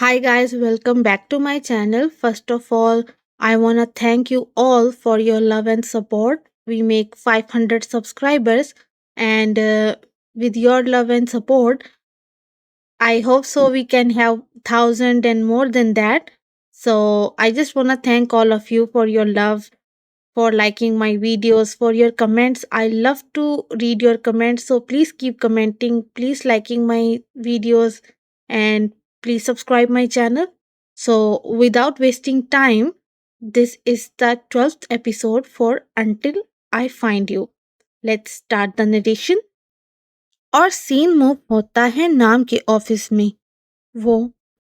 Hi guys, welcome back to my channel. First of all, I want to thank you all for your love and support. We make 500 subscribers and with your love and support, I hope so we can have 1000 and more than that. So, I just want to thank all of you for your love, for liking my videos, for your comments. I love to read your comments, so please keep commenting, please liking my videos, and please subscribe my channel. So, without wasting time, this is the 12th episode for Until I Find You. Let's start the narration. और scene move होता है नाम के office में। वो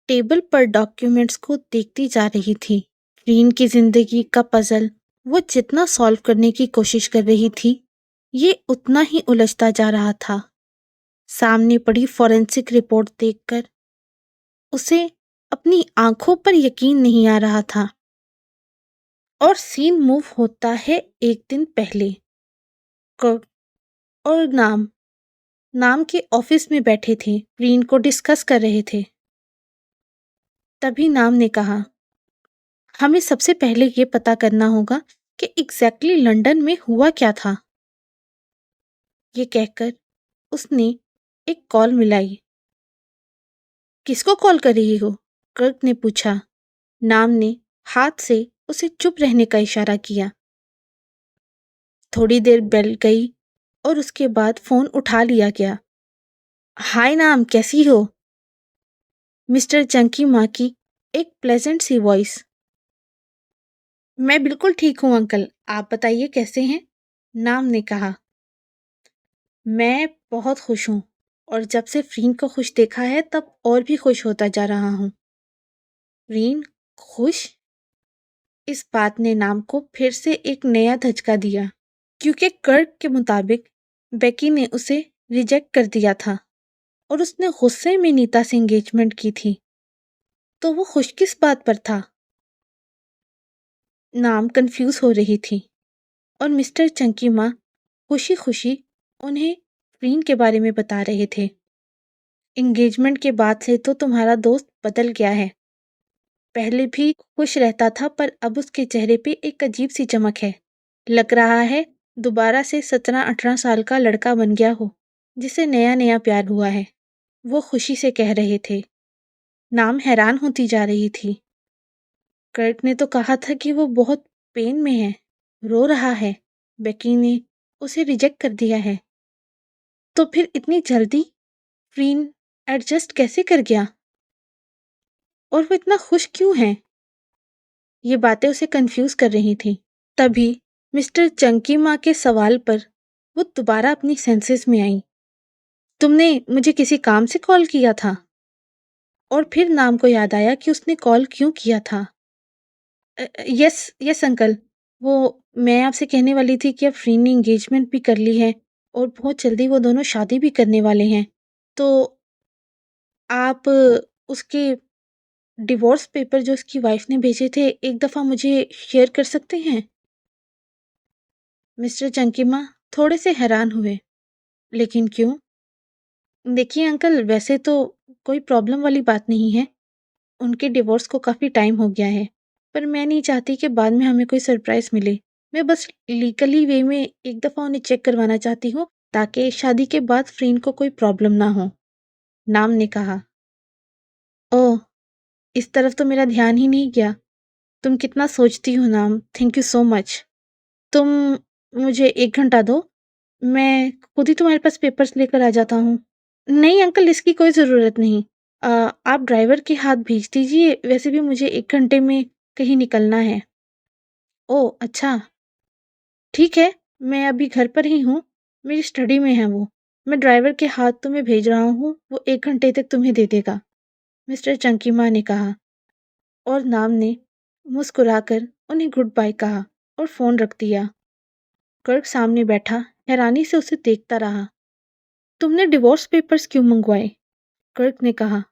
table पर documents को देखती जा रही थी। रीन की जिंदगी का पजल वो जितना सॉल्व करने की कोशिश कर रही थी, ये उतना ही उलझता जा रहा था। सामने पड़ी फॉरेंसिक रिपोर्ट देखकर उसे अपनी आंखों पर यकीन नहीं आ रहा था। और सीन मूव होता है एक दिन पहले। कर्क और नाम के ऑफिस में बैठे थे, रीन को डिस्कस कर रहे थे। तभी नाम ने कहा, हमें सबसे पहले ये पता करना होगा कि एग्जैक्टली लंदन में हुआ क्या था। ये कहकर उसने एक कॉल मिलाई। किसको कॉल कर रही हो? कर्क ने पूछा। नाम ने हाथ से उसे चुप रहने का इशारा किया। थोड़ी देर बेल गई और उसके बाद फोन उठा लिया गया। हाय नाम, कैसी हो? मिस्टर चंकी माँ की एक प्लेजेंट सी वॉइस। मैं बिल्कुल ठीक हूँ अंकल, आप बताइए कैसे हैं? नाम ने कहा। मैं बहुत खुश हूँ और जब से रीन को खुश देखा है तब और भी खुश होता जा रहा हूँ। रीन खुश? इस बात ने नाम को फिर से एक नया धचका दिया, क्योंकि कर्क के मुताबिक बेकी ने उसे रिजेक्ट कर दिया था और उसने गुस्से में नीता से एंगेजमेंट की थी। तो वो खुश किस बात पर था? नाम कंफ्यूज हो रही थी और मिस्टर चंकी माँ खुशी खुशी उन्हें रीन के बारे में बता रहे थे। एंगेजमेंट के बाद से तो तुम्हारा दोस्त बदल गया है। पहले भी खुश रहता था पर अब उसके चेहरे पे एक अजीब सी चमक है। लग रहा है दोबारा से 17-18 साल का लड़का बन गया हो, जिसे नया नया प्यार हुआ है। वो खुशी से कह रहे थे। नाम हैरान होती जा रही थी। कर्ट ने तो कहा था कि वो बहुत पेन में है, रो रहा है। बेकी ने उसे रिजेक्ट कर दिया है। तो फिर इतनी जल्दी रीन एडजस्ट कैसे कर गया? और वो इतना खुश क्यों है? ये बातें उसे कंफ्यूज कर रही थी। तभी मिस्टर चंकी माँ के सवाल पर वो दोबारा अपनी सेंसेस में आई। तुमने मुझे किसी काम से कॉल किया था? और फिर नाम को याद आया कि उसने कॉल क्यों किया था। यस यस अंकल, वो मैं आपसे कहने वाली थी कि अब रीन ने एंगेजमेंट भी कर ली है और बहुत जल्दी वो दोनों शादी भी करने वाले हैं। तो आप उसके डिवोर्स पेपर जो उसकी वाइफ ने भेजे थे एक दफ़ा मुझे शेयर कर सकते हैं? मिस्टर चंकीमा थोड़े से हैरान हुए। लेकिन क्यों? देखिए अंकल, वैसे तो कोई प्रॉब्लम वाली बात नहीं है। उनके डिवोर्स को काफ़ी टाइम हो गया है, पर मैं नहीं चाहती कि बाद में हमें कोई सरप्राइज़ मिले। मैं बस लीगली वे में एक दफ़ा उन्हें चेक करवाना चाहती हूँ, ताकि शादी के बाद फ़्रीन को कोई प्रॉब्लम ना हो। नाम ने कहा। ओह! इस तरफ तो मेरा ध्यान ही नहीं गया। तुम कितना सोचती हो नाम, थैंक यू सो मच। तुम मुझे 1 घंटा दो, मैं खुद ही तुम्हारे पास पेपर्स लेकर आ जाता हूँ। नहीं अंकल, इसकी कोई ज़रूरत नहीं। आप ड्राइवर के हाथ भेज दीजिए, वैसे भी मुझे 1 घंटे में कहीं निकलना है। ओह! अच्छा। ठीक है, मैं अभी घर पर ही हूँ, मेरी स्टडी में है वो। मैं ड्राइवर के हाथ तुम्हें भेज रहा हूँ, वो 1 घंटे तक तुम्हें दे देगा, मिस्टर चंकीमा ने कहा। और नाम ने मुस्कुराकर उन्हें गुड बाय कहा और फ़ोन रख दिया। कर्क सामने बैठा हैरानी से उसे देखता रहा। तुमने डिवोर्स पेपर्स क्यों मंगवाए? कर्क ने कहा।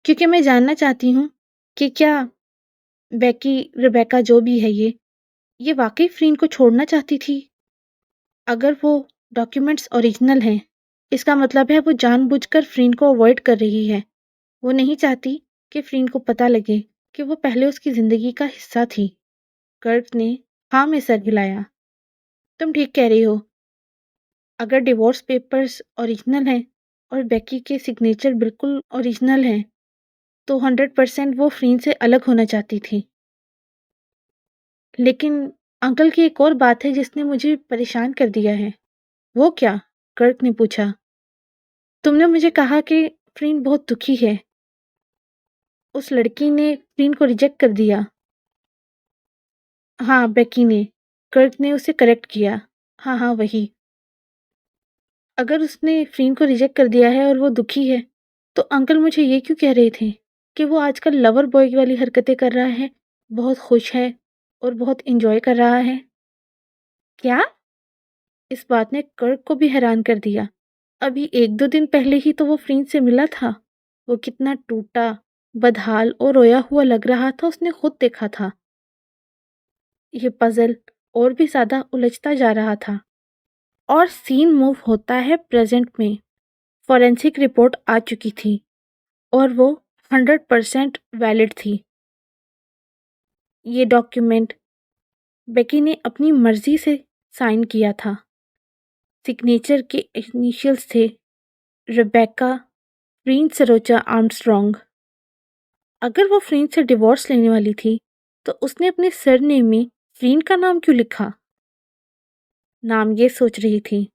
क्योंकि मैं जानना चाहती हूँ कि क्या बेकी, रिबेका जो भी है ये वाकई फ़्रीन को छोड़ना चाहती थी? अगर वो डॉक्यूमेंट्स ओरिजिनल हैं, इसका मतलब है वो जानबूझकर फ़्रीन को अवॉइड कर रही है। वो नहीं चाहती कि फ्रीन को पता लगे कि वो पहले उसकी ज़िंदगी का हिस्सा थी। कर्क ने हाँ में सर हिलाया। तुम ठीक कह रही हो। अगर डिवोर्स पेपर्स ओरिजिनल हैं और बेकी के सिग्नेचर बिल्कुल ओरिजिनल हैं, तो 100% वो फ्रीन से अलग होना चाहती थी। लेकिन अंकल की एक और बात है जिसने मुझे परेशान कर दिया है। वो क्या? कर्क ने पूछा। तुमने मुझे कहा कि फ्रीन बहुत दुखी है। उस लड़की ने फ्रीन को रिजेक्ट कर दिया। हाँ, बेकी ने। कर्क ने उसे करेक्ट किया। हाँ हाँ, वही। अगर उसने फ्रीन को रिजेक्ट कर दिया है और वो दुखी है, तो अंकल मुझे ये क्यों कह रहे थे कि वो आजकल लवर बॉय वाली हरकतें कर रहा है, बहुत खुश है और बहुत इंजॉय कर रहा है? क्या? इस बात ने कर्क को भी हैरान कर दिया। अभी 1-2 दिन पहले ही तो वो फ्रीन से मिला था। वो कितना टूटा, बदहाल और रोया हुआ लग रहा था उसने खुद देखा था। ये पजल और भी ज़्यादा उलझता जा रहा था। और सीन मूव होता है प्रेजेंट में। फॉरेंसिक रिपोर्ट आ चुकी थी और वो 100% वैलिड थी। ये डॉक्यूमेंट बेकी ने अपनी मर्जी से साइन किया था। सिग्नेचर के इनिशियल्स थे रेबेका फ्रीन सरोजा आर्मस्ट्रॉन्ग। अगर वो फ्रीन से डिवोर्स लेने वाली थी, तो उसने अपने सरनेम में फ्रीन का नाम क्यों लिखा? नाम ये सोच रही थी,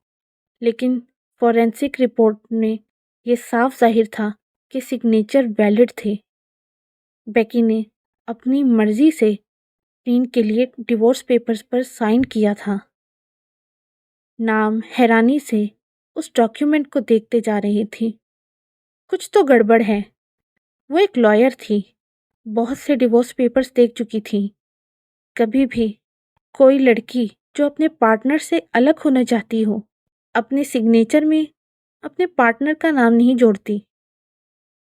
लेकिन फॉरेंसिक रिपोर्ट में ये साफ जाहिर था कि सिग्नेचर वैलिड थे। बेकी ने अपनी मर्जी से फ्रीन के लिए डिवोर्स पेपर्स पर साइन किया था। नाम हैरानी से उस डॉक्यूमेंट को देखते जा रही थी। कुछ तो गड़बड़ है। वो एक लॉयर थी, बहुत से डिवोर्स पेपर्स देख चुकी थी। कभी भी कोई लड़की जो अपने पार्टनर से अलग होना चाहती हो, अपने सिग्नेचर में अपने पार्टनर का नाम नहीं जोड़ती,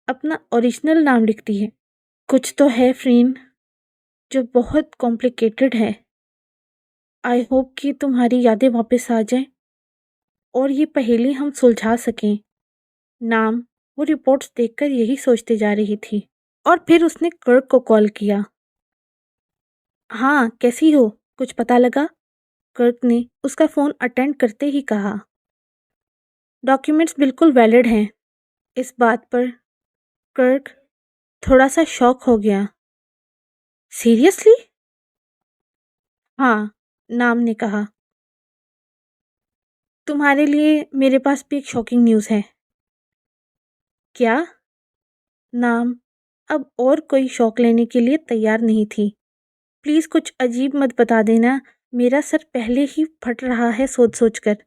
अपना ओरिजिनल नाम लिखती है। कुछ तो है फ्रीन जो बहुत कॉम्प्लिकेटेड है। आई होप कि तुम्हारी यादें वापस आ जाएं और ये पहेली हम सुलझा सकें। नाम वो रिपोर्ट्स देखकर यही सोचते जा रही थी और फिर उसने कर्क को कॉल किया। हाँ, कैसी हो? कुछ पता लगा? कर्क ने उसका फ़ोन अटेंड करते ही कहा। डॉक्यूमेंट्स बिल्कुल वैलिड हैं। इस बात पर कर्क थोड़ा सा शॉक हो गया। सीरियसली? हाँ, नाम ने कहा। तुम्हारे लिए मेरे पास भी एक शॉकिंग न्यूज़ है। क्या? नाम अब और कोई शौक लेने के लिए तैयार नहीं थी। प्लीज़ कुछ अजीब मत बता देना, मेरा सर पहले ही फट रहा है सोच सोच कर।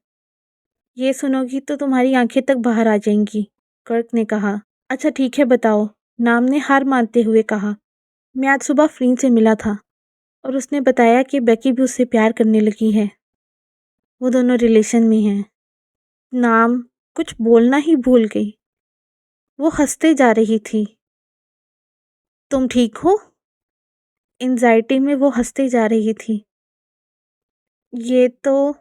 ये सुनोगी तो तुम्हारी आंखें तक बाहर आ जाएंगी, कर्क ने कहा। अच्छा ठीक है बताओ, नाम ने हार मानते हुए कहा। मैं आज सुबह फ्रीन से मिला था और उसने बताया कि बेकी भी उससे प्यार करने लगी है। वो दोनों रिलेशन में हैं। नाम कुछ बोलना ही भूल गई। वो हंसते जा रही थी। तुम ठीक हो? एंजाइटी में वो हंसते जा रही थी। ये तो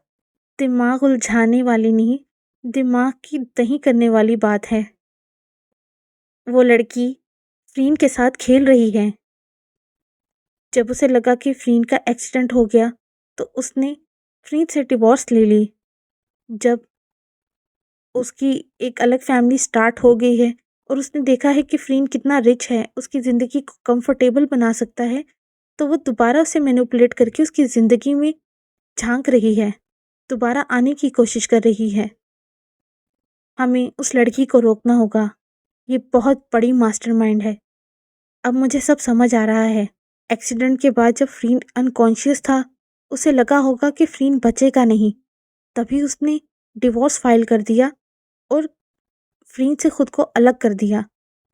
दिमाग उलझाने वाली नहीं, दिमाग की दही करने वाली बात है। वो लड़की फ्रीन के साथ खेल रही है। जब उसे लगा कि फ्रीन का एक्सीडेंट हो गया, तो उसने फ्रीन से डिवोर्स ले ली। जब उसकी एक अलग फैमिली स्टार्ट हो गई है और उसने देखा है कि फ्रीन कितना रिच है, उसकी ज़िंदगी को कंफर्टेबल बना सकता है, तो वो दोबारा उसे मैनिपुलेट करके उसकी ज़िंदगी में झांक रही है, दोबारा आने की कोशिश कर रही है। हमें उस लड़की को रोकना होगा। ये बहुत बड़ी मास्टरमाइंड है। अब मुझे सब समझ आ रहा है। एक्सीडेंट के बाद जब फ्रीन अनकॉन्शियस था, उसे लगा होगा कि फ्रीन बचेगा नहीं, तभी उसने डिवोर्स फाइल कर दिया और फ्रीन से खुद को अलग कर दिया,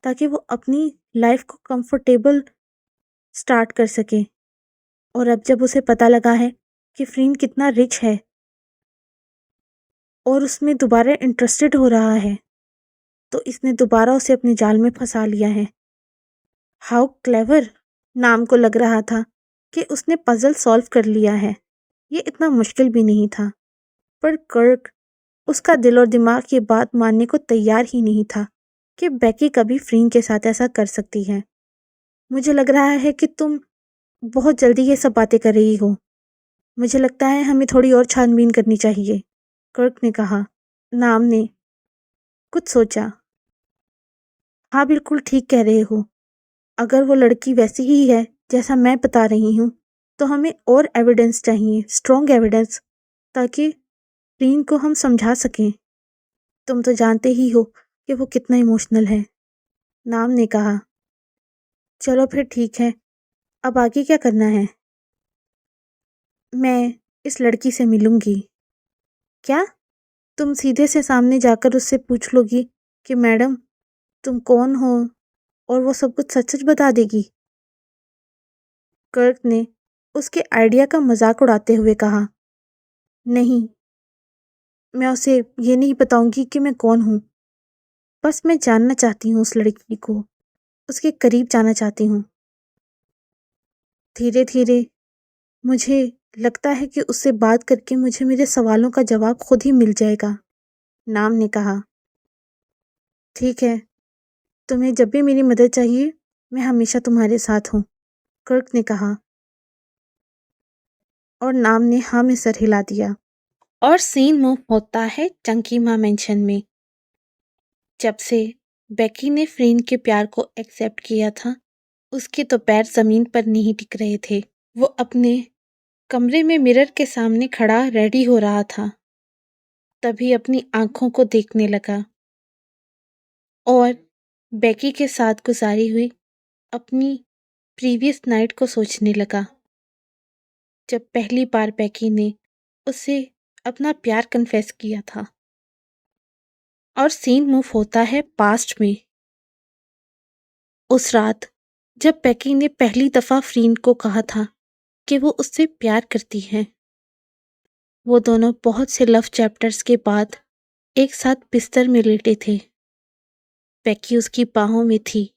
ताकि वो अपनी लाइफ को कंफर्टेबल स्टार्ट कर सके। और अब जब उसे पता लगा है कि फ्रीन कितना रिच है और उसमें दोबारा इंटरेस्टेड हो रहा है, तो इसने दोबारा उसे अपने जाल में फंसा लिया है। How clever! नाम को लग रहा था कि उसने पजल सॉल्व कर लिया है। ये इतना मुश्किल भी नहीं था, पर कर्क, उसका दिल और दिमाग ये बात मानने को तैयार ही नहीं था कि बेकी कभी फ्रीन के साथ ऐसा कर सकती है। मुझे लग रहा है कि तुम बहुत जल्दी ये सब बातें कर रही हो। मुझे लगता है हमें थोड़ी और छानबीन करनी चाहिए, कर्क ने कहा। नाम ने कुछ सोचा। हाँ, बिल्कुल ठीक कह रहे हो। अगर वो लड़की वैसी ही है जैसा मैं बता रही हूँ, तो हमें और एविडेंस चाहिए, स्ट्रॉन्ग एविडेंस, ताकि रीन को हम समझा सकें। तुम तो जानते ही हो कि वो कितना इमोशनल है, नाम ने कहा। चलो फिर ठीक है, अब आगे क्या करना है? मैं इस लड़की से मिलूंगी। क्या? तुम सीधे से सामने जाकर उससे पूछ लोगी कि मैडम तुम कौन हो, और वो सब कुछ सच सच बता देगी? कर्क ने उसके आइडिया का मजाक उड़ाते हुए कहा। नहीं, मैं उसे ये नहीं बताऊंगी कि मैं कौन हूँ। बस मैं जानना चाहती हूँ उस लड़की को, उसके करीब जाना चाहती हूँ। धीरे धीरे मुझे लगता है कि उससे बात करके मुझे मेरे सवालों का जवाब खुद ही मिल जाएगा, नाम ने कहा। ठीक है, तुम्हें जब भी मेरी मदद चाहिए, मैं हमेशा तुम्हारे साथ हूँ, कर्क ने कहा। और नाम ने हाँ में सर हिला दिया। और सीन मूव होता है चंकीमा मेंशन में। जब से बेकी ने फ्रीन के प्यार को एक्सेप्ट किया था, उसके तो पैर जमीन पर नहीं टिक रहे थे। वो अपने कमरे में मिरर के सामने खड़ा रेडी हो रहा था, तभी अपनी आंखों को देखने लगा और बेकी के साथ गुजारी हुई अपनी प्रीवियस नाइट को सोचने लगा, जब पहली बार बेकी ने उसे अपना प्यार कन्फेस किया था। और सीन मूव होता है पास्ट में। उस रात जब बेकी ने पहली दफा फ्रीन को कहा था कि वो उससे प्यार करती है। वो दोनों बहुत से लव चैप्टर्स के बाद एक साथ बिस्तर में लेटे थे। बेकी उसकी बाहों में थी,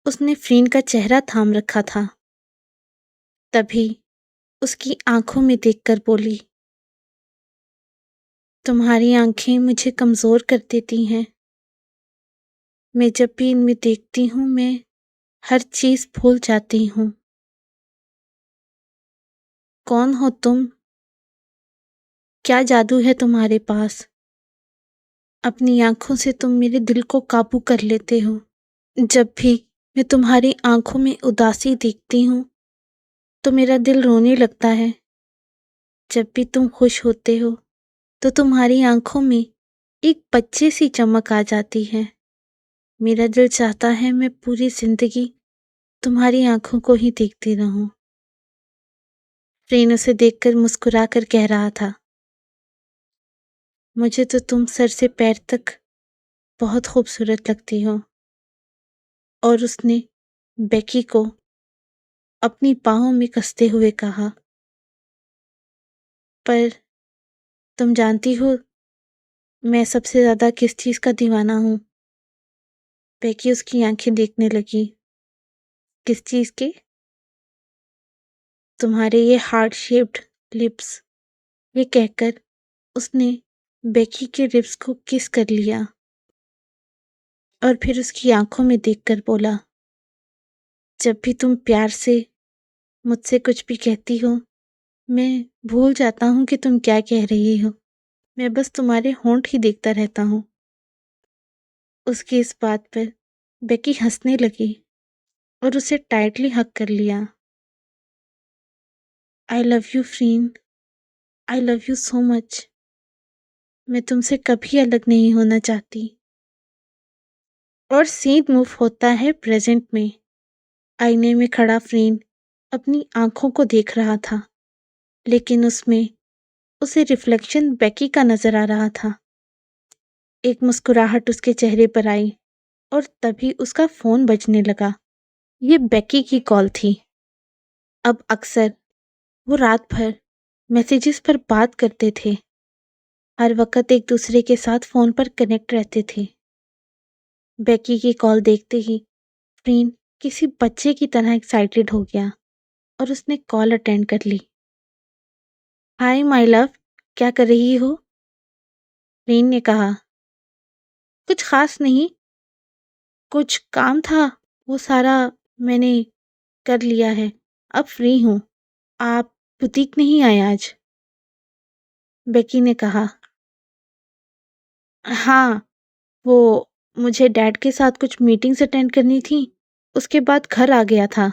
उसने फ्रीन का चेहरा थाम रखा था। तभी उसकी आंखों में देखकर बोली, तुम्हारी आंखें मुझे कमजोर कर देती हैं। मैं जब भी इनमें देखती हूँ, मैं हर चीज भूल जाती हूँ। कौन हो तुम? क्या जादू है तुम्हारे पास? अपनी आंखों से तुम मेरे दिल को काबू कर लेते हो। जब भी मैं तुम्हारी आंखों में उदासी देखती हूँ, तो मेरा दिल रोने लगता है। जब भी तुम खुश होते हो, तो तुम्हारी आंखों में एक बच्चे सी चमक आ जाती है। मेरा दिल चाहता है मैं पूरी जिंदगी तुम्हारी आंखों को ही देखती रहूं। फ्रीन उसे देखकर मुस्कुरा कर कह रहा था, मुझे तो तुम सर से पैर तक बहुत खूबसूरत लगती हो। और उसने बेकी को अपनी बाहों में कसते हुए कहा, पर तुम जानती हो मैं सबसे ज्यादा किस चीज का दीवाना हूँ? बेकी उसकी आंखें देखने लगी। किस चीज के? तुम्हारे ये हार्ट शेप्ड लिप्स। ये कहकर उसने बेकी के लिप्स को किस कर लिया और फिर उसकी आंखों में देखकर बोला, जब भी तुम प्यार से मुझसे कुछ भी कहती हो, मैं भूल जाता हूँ कि तुम क्या कह रही हो। मैं बस तुम्हारे होंठ ही देखता रहता हूँ। उसकी इस बात पर बेकी हंसने लगी और उसे टाइटली हग कर लिया। I love you Freen, I love you so much. मैं तुमसे कभी अलग नहीं होना चाहती। और सीन मूव होता है प्रेजेंट में। आईने में खड़ा फ्रीन अपनी आंखों को देख रहा था, लेकिन उसमें उसे रिफ्लेक्शन बेकी का नजर आ रहा था। एक मुस्कुराहट उसके चेहरे पर आई और तभी उसका फोन बजने लगा। ये बेकी की कॉल थी। अब अक्सर वो रात भर मैसेजेस पर बात करते थे, हर वक्त एक दूसरे के साथ फोन पर कनेक्ट रहते थे। बेकी की कॉल देखते ही फ्रीन किसी बच्चे की तरह एक्साइटेड हो गया और उसने कॉल अटेंड कर ली। हाय माय लव, क्या कर रही हो? फ्रीन ने कहा। कुछ खास नहीं, कुछ काम था, वो सारा मैंने कर लिया है, अब फ्री हूँ। आप बुटीक नहीं आए आज? बेकी ने कहा। हाँ, वो मुझे डैड के साथ कुछ मीटिंग्स अटेंड करनी थी, उसके बाद घर आ गया था।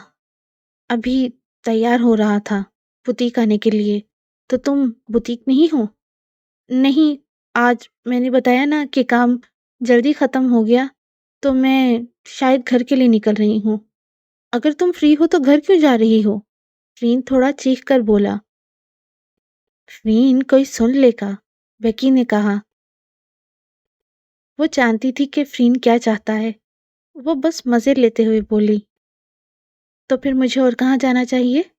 अभी तैयार हो रहा था बुटीक आने के लिए। तो तुम बुटीक नहीं हो? नहीं, आज मैंने बताया ना कि काम जल्दी खत्म हो गया, तो मैं शायद घर के लिए निकल रही हूँ। अगर तुम फ्री हो तो घर क्यों जा रही हो? फ़्रीन थोड़ा चीख कर बोला। फ़्रीन कोई सुन लेगा, बेकी ने कहा। वो जानती थी कि फ़्रीन क्या चाहता है। वो बस मज़े लेते हुए बोली, तो फिर मुझे और कहाँ जाना चाहिए?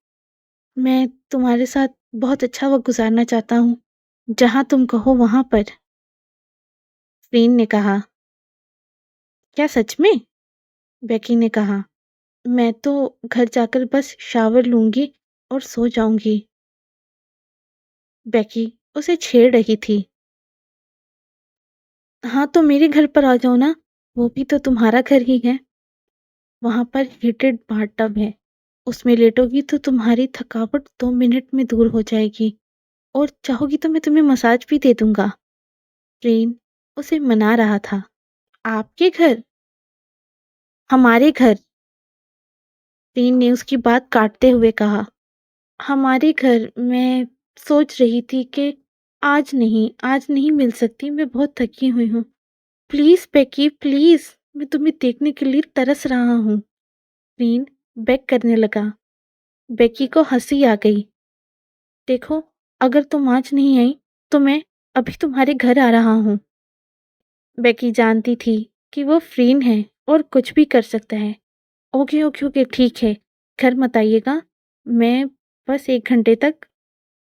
मैं तुम्हारे साथ बहुत अच्छा वक़्त गुज़ारना चाहता हूँ। जहाँ तुम कहो वहाँ पर। फ़्रीन ने कहा। क्या सच में? बेकी ने कहा। मैं तो घर जाकर बस शावर लूँगी और सो जाऊँगी। बेकी उसे छेड़ रही थी। हाँ, तो मेरे घर पर आ जाओ ना, वो भी तो तुम्हारा घर ही है। वहाँ पर हीटेड बाथटब है, उसमें लेटोगी तो तुम्हारी थकावट 2 मिनट में दूर हो जाएगी और चाहोगी तो मैं तुम्हें मसाज भी दे दूँगा। फ़्रीन उसे मना रहा था। आपके घर? हमारे घर, फ़्रीन ने उसकी बात काटते हुए कहा। हमारे घर, मैं सोच रही थी कि आज नहीं मिल सकती, मैं बहुत थकी हुई हूँ। प्लीज़ बेकी, प्लीज़, मैं तुम्हें देखने के लिए तरस रहा हूँ। फ़्रीन बेग करने लगा। बेकी को हंसी आ गई। देखो, अगर तुम आज नहीं आई तो मैं अभी तुम्हारे घर आ रहा हूँ। बेकी जानती थी कि वो फ़्रीन है और कुछ भी कर सकता है। ओके ओके ओके, ठीक है, घर मत आइएगा, मैं बस 1 घंटे तक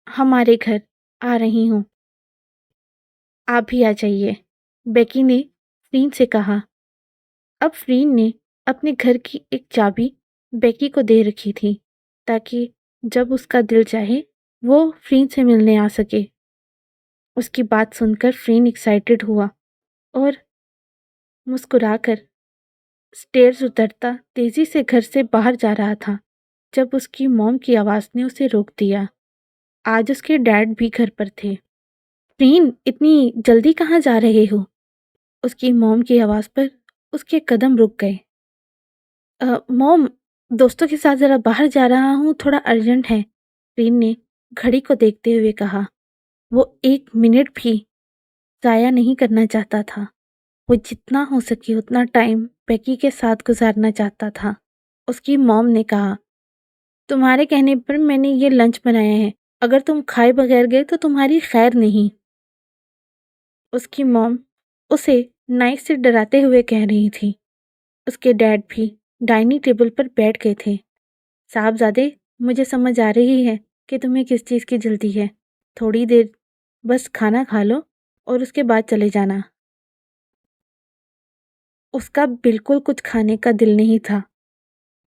हमारे घर आ रही हूँ। आप भी आ जाइए, बेकी ने फ़्रीन से कहा। अब फ़्रीन ने अपने घर की एक चाबी बेकी को दे रखी थी, ताकि जब उसका दिल चाहे वो फ़्रीन से मिलने आ सके। उसकी बात सुनकर फ़्रीन एक्साइटेड हुआ और मुस्कुराकर स्टेयर्स उतरता तेज़ी से घर से बाहर जा रहा था, जब उसकी मॉम की आवाज़ ने उसे रोक दिया। आज उसके डैड भी घर पर थे। फ़्रीन, इतनी जल्दी कहाँ जा रहे हो? उसकी मॉम की आवाज़ पर उसके कदम रुक गए। मॉम, दोस्तों के साथ ज़रा बाहर जा रहा हूँ, थोड़ा अर्जेंट है, फ़्रीन ने घड़ी को देखते हुए कहा। वो 1 मिनट भी ज़ाया नहीं करना चाहता था। वो जितना हो सके उतना टाइम बेकी के साथ गुजारना चाहता था। उसकी मॉम ने कहा, तुम्हारे कहने पर मैंने ये लंच बनाया है। अगर तुम खाए बगैर गए तो तुम्हारी खैर नहीं। उसकी मॉम उसे नाइफ से डराते हुए कह रही थी। उसके डैड भी डाइनिंग टेबल पर बैठ गए थे। साहबजादे, मुझे समझ आ रही है कि तुम्हें किस चीज़ की जल्दी है। थोड़ी देर बस खाना खा लो और उसके बाद चले जाना। उसका बिल्कुल कुछ खाने का दिल नहीं था,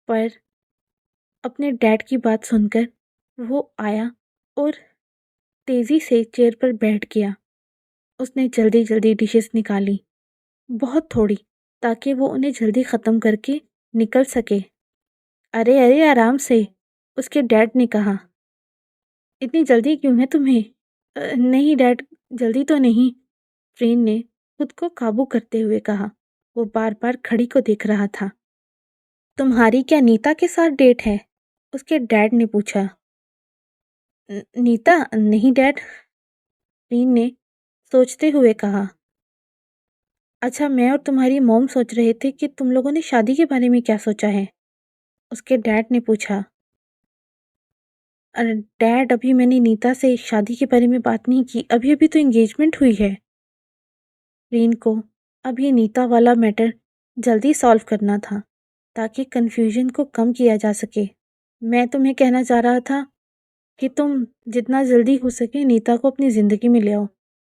पर अपने डैड की बात सुनकर वो आया और तेज़ी से चेयर पर बैठ गया। उसने जल्दी-जल्दी डिशेस निकाली, बहुत थोड़ी, ताकि वो उन्हें जल्दी ख़त्म करके निकल सके। अरे अरे, आराम से, उसके डैड ने कहा। इतनी जल्दी क्यों है तुम्हें? नहीं डैड, जल्दी तो नहीं, फ़्रीन ने खुद को काबू करते हुए कहा। वो बार-बार घड़ी को देख रहा था। तुम्हारी क्या नीता के साथ डेट है? उसके डैड ने पूछा। नीता? नहीं डैड, फ़्रीन ने सोचते हुए कहा। अच्छा, मैं और तुम्हारी मॉम सोच रहे थे कि तुम लोगों ने शादी के बारे में क्या सोचा है? उसके डैड ने पूछा। अरे डैड, अभी मैंने नीता से शादी के बारे में बात नहीं की, अभी-अभी तो एंगेजमेंट हुई है। रीन को अब ये नीता वाला मैटर जल्दी सॉल्व करना था, ताकि कन्फ्यूजन को कम किया जा सके। मैं तुम्हें कहना चाह रहा था कि तुम जितना जल्दी हो सके नीता को अपनी ज़िंदगी में ले आओ,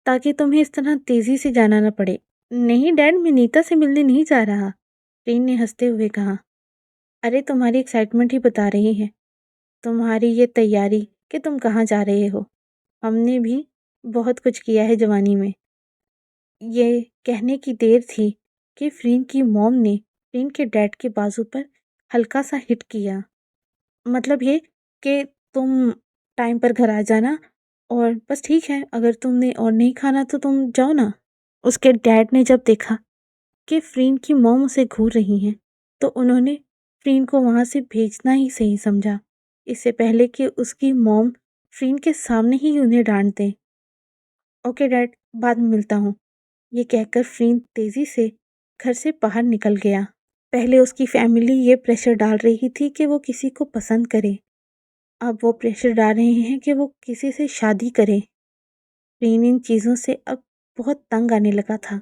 ताकि तुम्हें इस तरह तेज़ी से जाना ना पड़े। नहीं डैड, मैं नीता से मिलने नहीं जा रहा, रीन ने हंसते हुए कहा। अरे तुम्हारी एक्साइटमेंट ही बता रही है, तुम्हारी ये तैयारी कि तुम कहाँ जा रहे हो। हमने भी बहुत कुछ किया है जवानी में। ये कहने की देर थी कि फ़्रीन की मॉम ने फ़्रीन के डैड के बाजू पर हल्का सा हिट किया। मतलब ये कि तुम टाइम पर घर आ जाना और बस ठीक है, अगर तुमने और नहीं खाना तो तुम जाओ ना। उसके डैड ने जब देखा कि फ़्रीन की मॉम उसे घूर रही हैं, तो उन्होंने फ़्रीन को वहाँ से भेजना ही सही समझा, इससे पहले कि उसकी मॉम फ़्रीन के सामने ही उन्हें डाँट दें। ओके डैड, बाद में मिलता हूँ। ये कहकर फ़्रीन तेज़ी से घर से बाहर निकल गया। पहले उसकी फैमिली ये प्रेशर डाल रही थी कि वो किसी को पसंद करे। अब वो प्रेशर डाल रहे हैं कि वो किसी से शादी करे। फ़्रीन इन चीज़ों से अब बहुत तंग आने लगा था।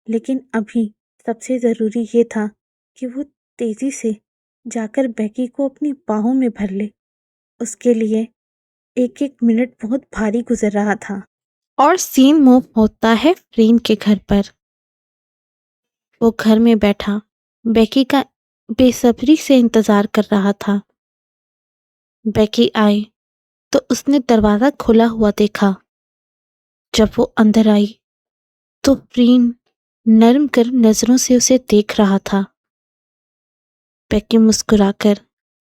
लेकिन अभी सबसे ज़रूरी ये था कि वो तेज़ी से जाकर बेकी को अपनी बाहों में भर ले। उसके लिए एक-एक मिनट बहुत भारी गुज़र रहा था। और सीन मूव होता है फ़्रीन के घर पर। वो घर में बैठा बेकी का बेसब्री से इंतज़ार कर रहा था। बेकी आई तो उसने दरवाज़ा खुला हुआ देखा। जब वो अंदर आई तो फ़्रीन नर्म गर्म नज़रों से उसे देख रहा था। बेकी मुस्कुराकर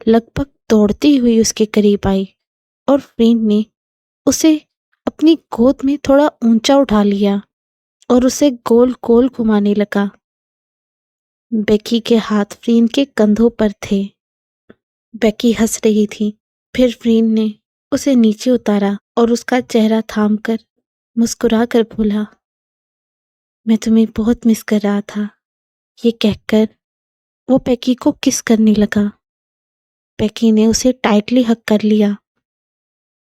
लगभग दौड़ती हुई उसके करीब आई और फ़्रीन ने उसे अपनी गोद में थोड़ा ऊंचा उठा लिया और उसे गोल गोल घुमाने लगा। बेकी के हाथ फ़्रीन के कंधों पर थे। बेकी हंस रही थी। फिर फ़्रीन ने उसे नीचे उतारा और उसका चेहरा थामकर मुस्कुरा कर बोला, मैं तुम्हें बहुत मिस कर रहा था। ये कहकर वो बेकी को किस करने लगा। बेकी ने उसे टाइटली हग कर लिया।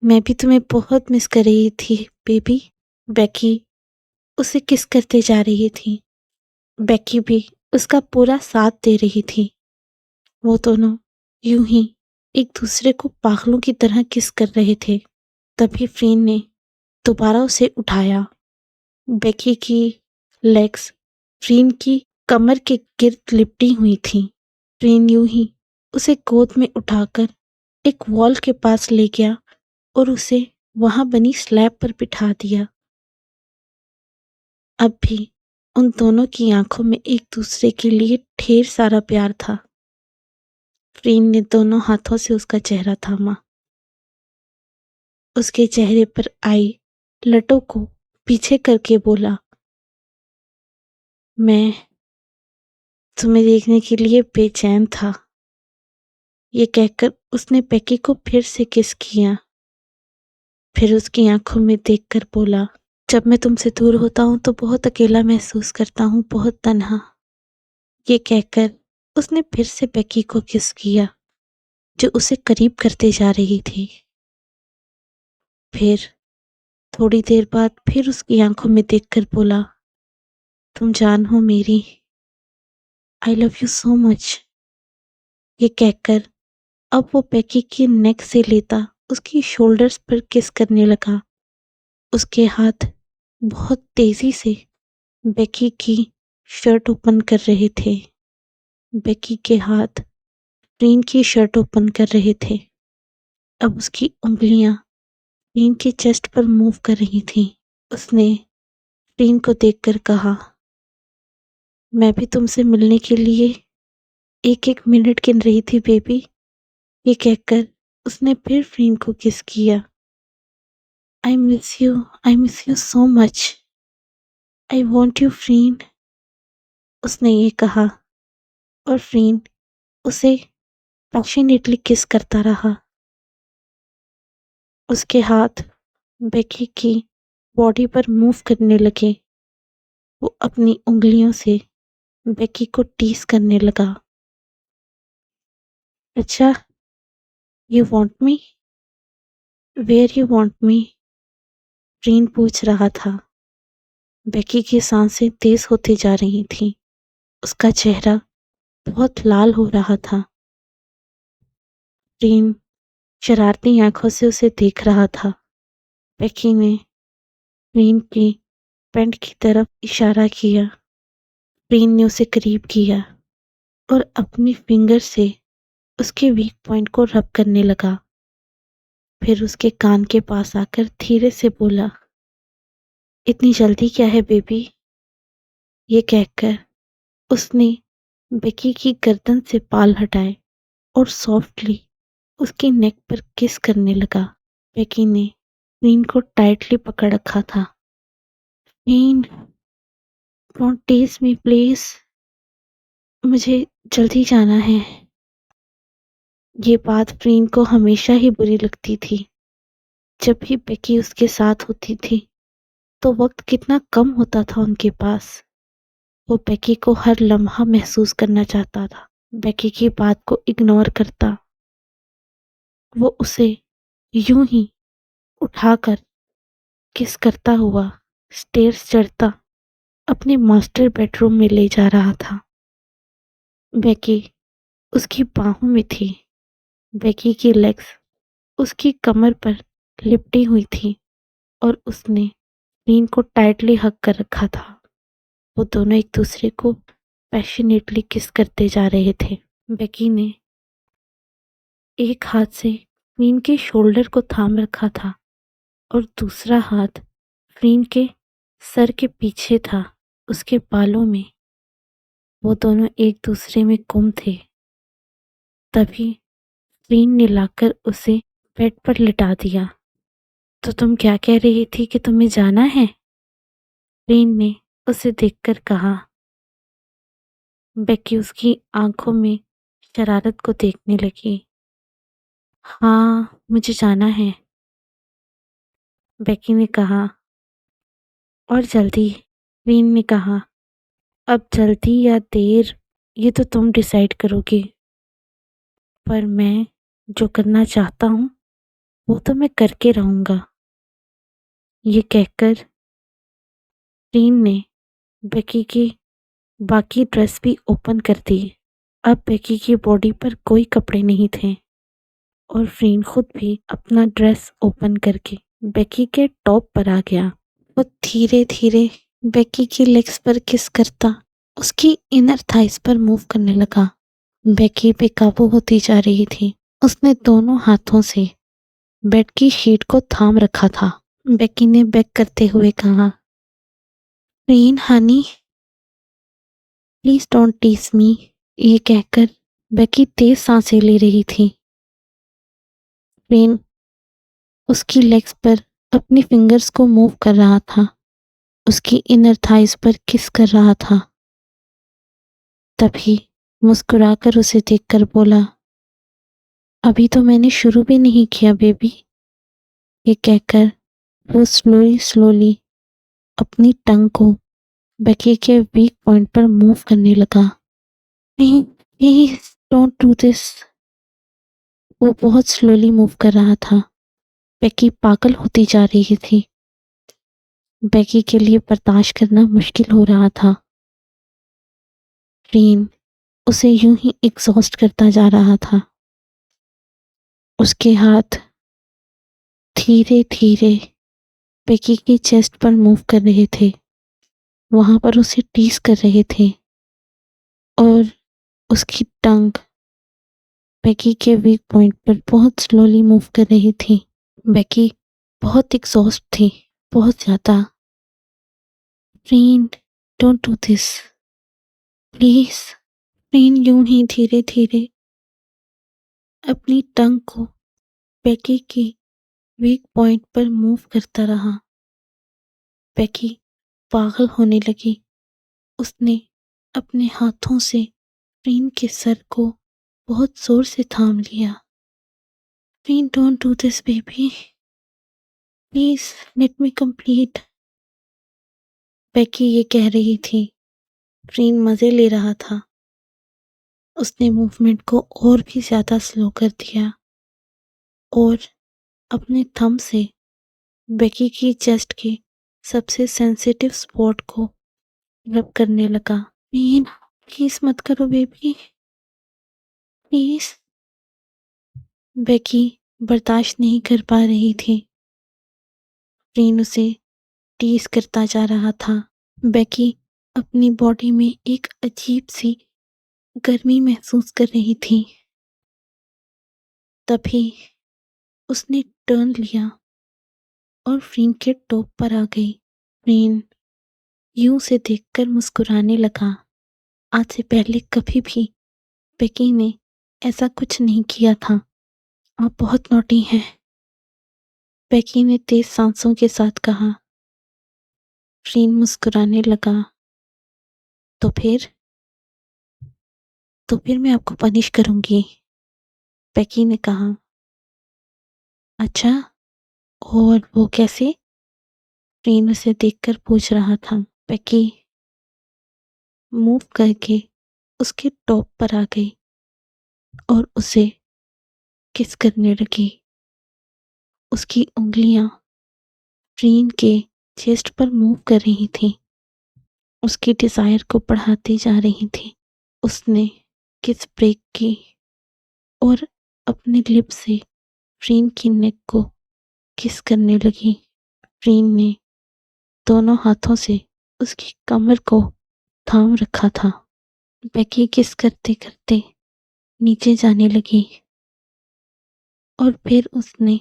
मैं भी तुम्हें बहुत मिस कर रही थी बेबी। बेकी उसे किस करते जा रही थी। बेकी भी उसका पूरा साथ दे रही थी। वो दोनों यूं ही एक दूसरे को पागलों की तरह किस कर रहे थे। तभी फ़्रीन ने दोबारा उसे उठाया। बेकी की लेग्स फ़्रीन की कमर के गिर्द लिपटी हुई थीं। फ़्रीन यूं ही उसे गोद में उठाकर एक वॉल के पास ले गया और उसे वहां बनी स्लैब पर बिठा दिया। अब भी उन दोनों की आंखों में एक दूसरे के लिए ढेर सारा प्यार था। फ़्रीन ने दोनों हाथों से उसका चेहरा थामा। उसके चेहरे पर आई लटों को पीछे करके बोला, मैं तुम्हें देखने के लिए बेचैन था। ये कहकर उसने बेकी को फिर से किस किया। फिर उसकी आंखों में देखकर बोला, जब मैं तुमसे दूर होता हूँ तो बहुत अकेला महसूस करता हूँ, बहुत तन्हा। ये कहकर उसने फिर से बेकी को किस किया जो उसे करीब करते जा रही थी। फिर थोड़ी देर बाद फिर उसकी आंखों में देखकर बोला, तुम जान हो मेरी, आई लव यू सो मच। ये कहकर अब वो बेकी की नेक से लेता उसकी शोल्डर्स पर किस करने लगा। उसके हाथ बहुत तेजी से बेकी की शर्ट ओपन कर रहे थे। बेकी के हाथ फ़्रीन की शर्ट ओपन कर रहे थे। अब उसकी उंगलियां फ़्रीन के चेस्ट पर मूव कर रही थीं। उसने फ़्रीन को देखकर कहा, मैं भी तुमसे मिलने के लिए एक एक मिनट गिन रही थी बेबी। ये कहकर उसने फिर फ़्रीन को किस किया। I miss you so much. I want you Freen. उसने ये कहा और फ़्रीन उसे पैशनेटली किस करता रहा। उसके हाथ बेकी की बॉडी पर मूव करने लगे। वो अपनी उंगलियों से बेकी को टीस करने लगा। अच्छा, you want me? Where you want me? Freen पूछ रहा था। बेकी की सांसें तेज होती जा रही थीं। उसका चेहरा बहुत लाल हो रहा था। फ़्रीन शरारती आंखों से उसे देख रहा था। बेकी ने फ़्रीन की पैंट की तरफ इशारा किया। फ़्रीन ने उसे करीब किया और अपनी फिंगर से उसके वीक पॉइंट को रब करने लगा। फिर उसके कान के पास आकर धीरे से बोला, इतनी जल्दी क्या है बेबी? ये कहकर उसने बेकी की गर्दन से बाल हटाए और सॉफ्टली उसकी नेक पर किस करने लगा। बेकी ने फ्रीन को टाइटली पकड़ रखा था। फ्रीन, डोंट टीज मी प्लीज, मुझे जल्दी जाना है। ये बात फ्रीन को हमेशा ही बुरी लगती थी। जब भी बेकी उसके साथ होती थी तो वक्त कितना कम होता था उनके पास। वो बेकी को हर लम्हा महसूस करना चाहता था। बेकी की बात को इग्नोर करता। वो उसे यूं ही उठाकर किस करता हुआ स्टेयर्स चढ़ता अपने मास्टर बेडरूम में ले जा रहा था। बेकी उसकी बाहों में थी। बेकी की लेग्स उसकी कमर पर लिपटी हुई थी और उसने फ्रीन को टाइटली हग कर रखा था। वो दोनों एक दूसरे को पैशनेटली किस करते जा रहे थे। बेकी ने एक हाथ से फ्रीन के शोल्डर को थाम रखा था और दूसरा हाथ फ्रीन के सर के पीछे था, उसके बालों में। वो दोनों एक दूसरे में गुम थे। तभी फ्रीन ने लाकर उसे बेड पर लिटा दिया। तो तुम क्या कह रही थी कि तुम्हें जाना है? फ्रीन ने उसे देखकर कहा। बेकी उसकी आंखों में शरारत को देखने लगी। हाँ, मुझे जाना है, बेकी ने कहा। और जल्दी, फ्रीन ने कहा। अब जल्दी या देर ये तो तुम डिसाइड करोगे, पर मैं जो करना चाहता हूँ वो तो मैं करके रहूँगा। ये कहकर फ्रीन ने बेकी की बाकी ड्रेस भी ओपन कर दी। अब बेकी की बॉडी पर कोई कपड़े नहीं थे और फ्रीन खुद भी अपना ड्रेस ओपन करके बेकी के टॉप पर आ गया। वो धीरे धीरे बेकी की लेग्स पर किस करता उसकी इनर थाइस पर मूव करने लगा। बेकी बेकाबू होती जा रही थी। उसने दोनों हाथों से बेड की शीट को थाम रखा था। बेकी ने बेग करते हुए कहा, Freen honey, please don't tease me. ये कहकर बेकी तेज सांसें ले रही थी। फ्रीन उसकी लेग्स पर अपनी फिंगर्स को मूव कर रहा था, उसकी इनर थाइस पर किस कर रहा था। तभी मुस्कुराकर उसे देखकर बोला, अभी तो मैंने शुरू भी नहीं किया बेबी। ये कहकर वो स्लोली स्लोली अपनी टंग को बेकी के वीक पॉइंट पर मूव करने लगा। नहीं, प्लीज डोंट डू दिस। वो बहुत स्लोली मूव कर रहा था। बेकी पागल होती जा रही थी। बेकी के लिए बर्दाश्त करना मुश्किल हो रहा था। फ्रीन उसे यूं ही एग्जॉस्ट करता जा रहा था। उसके हाथ धीरे धीरे बेकी की चेस्ट पर मूव कर रहे थे, वहां पर उसे टीज कर रहे थे और उसकी टंग बेकी के वीक पॉइंट पर बहुत स्लोली मूव कर रही थी। बेकी बहुत एग्जॉस्ट थी, बहुत ज्यादा। फ्रीन, डोंट डू दिस प्लीज। फ्रीन यूं ही धीरे धीरे अपनी टंग को बेकी की वीक पॉइंट पर मूव करता रहा। बेकी पागल होने लगी। उसने अपने हाथों से फ्रीन के सर को बहुत जोर से थाम लिया। Freen, don't do this baby, please let me complete. Becky ये कह रही थी। फ्रीन मजे ले रहा था। उसने मूवमेंट को और भी ज्यादा स्लो कर दिया और अपने थंब से बेकी की चेस्ट के सबसे सेंसिटिव स्पॉट को रब करने लगा। फ्रीन, प्लीज मत करो बेबी, प्लीज। बेकी बर्दाश्त नहीं कर पा रही थी। फ्रीन उसे टीज करता जा रहा था। बेकी अपनी बॉडी में एक अजीब सी गर्मी महसूस कर रही थी। तभी उसने टर्न लिया और फ्रीन के टॉप पर आ गई। फ्रीन यूं से देखकर मुस्कुराने लगा। आज से पहले कभी भी बेकी ने ऐसा कुछ नहीं किया था। आप बहुत नॉटी हैं, बेकी ने तेज सांसों के साथ कहा। फ्रीन मुस्कुराने लगा। तो फिर मैं आपको पनिश करूंगी, बेकी ने कहा। अच्छा, और वो कैसे? फ्रीन उसे देखकर पूछ रहा था। बेकी मूव करके उसके टॉप पर आ गई और उसे किस करने लगी। उसकी उंगलियां फ्रीन के चेस्ट पर मूव कर रही थी, उसकी डिजायर को बढ़ाती जा रही थी। उसने किस ब्रेक की और अपने लिप से फ्रीन की नेक को किस करने लगी। फ्रीन ने दोनों हाथों से उसकी कमर को थाम रखा था। बेकी किस करते करते नीचे जाने लगी और फिर उसने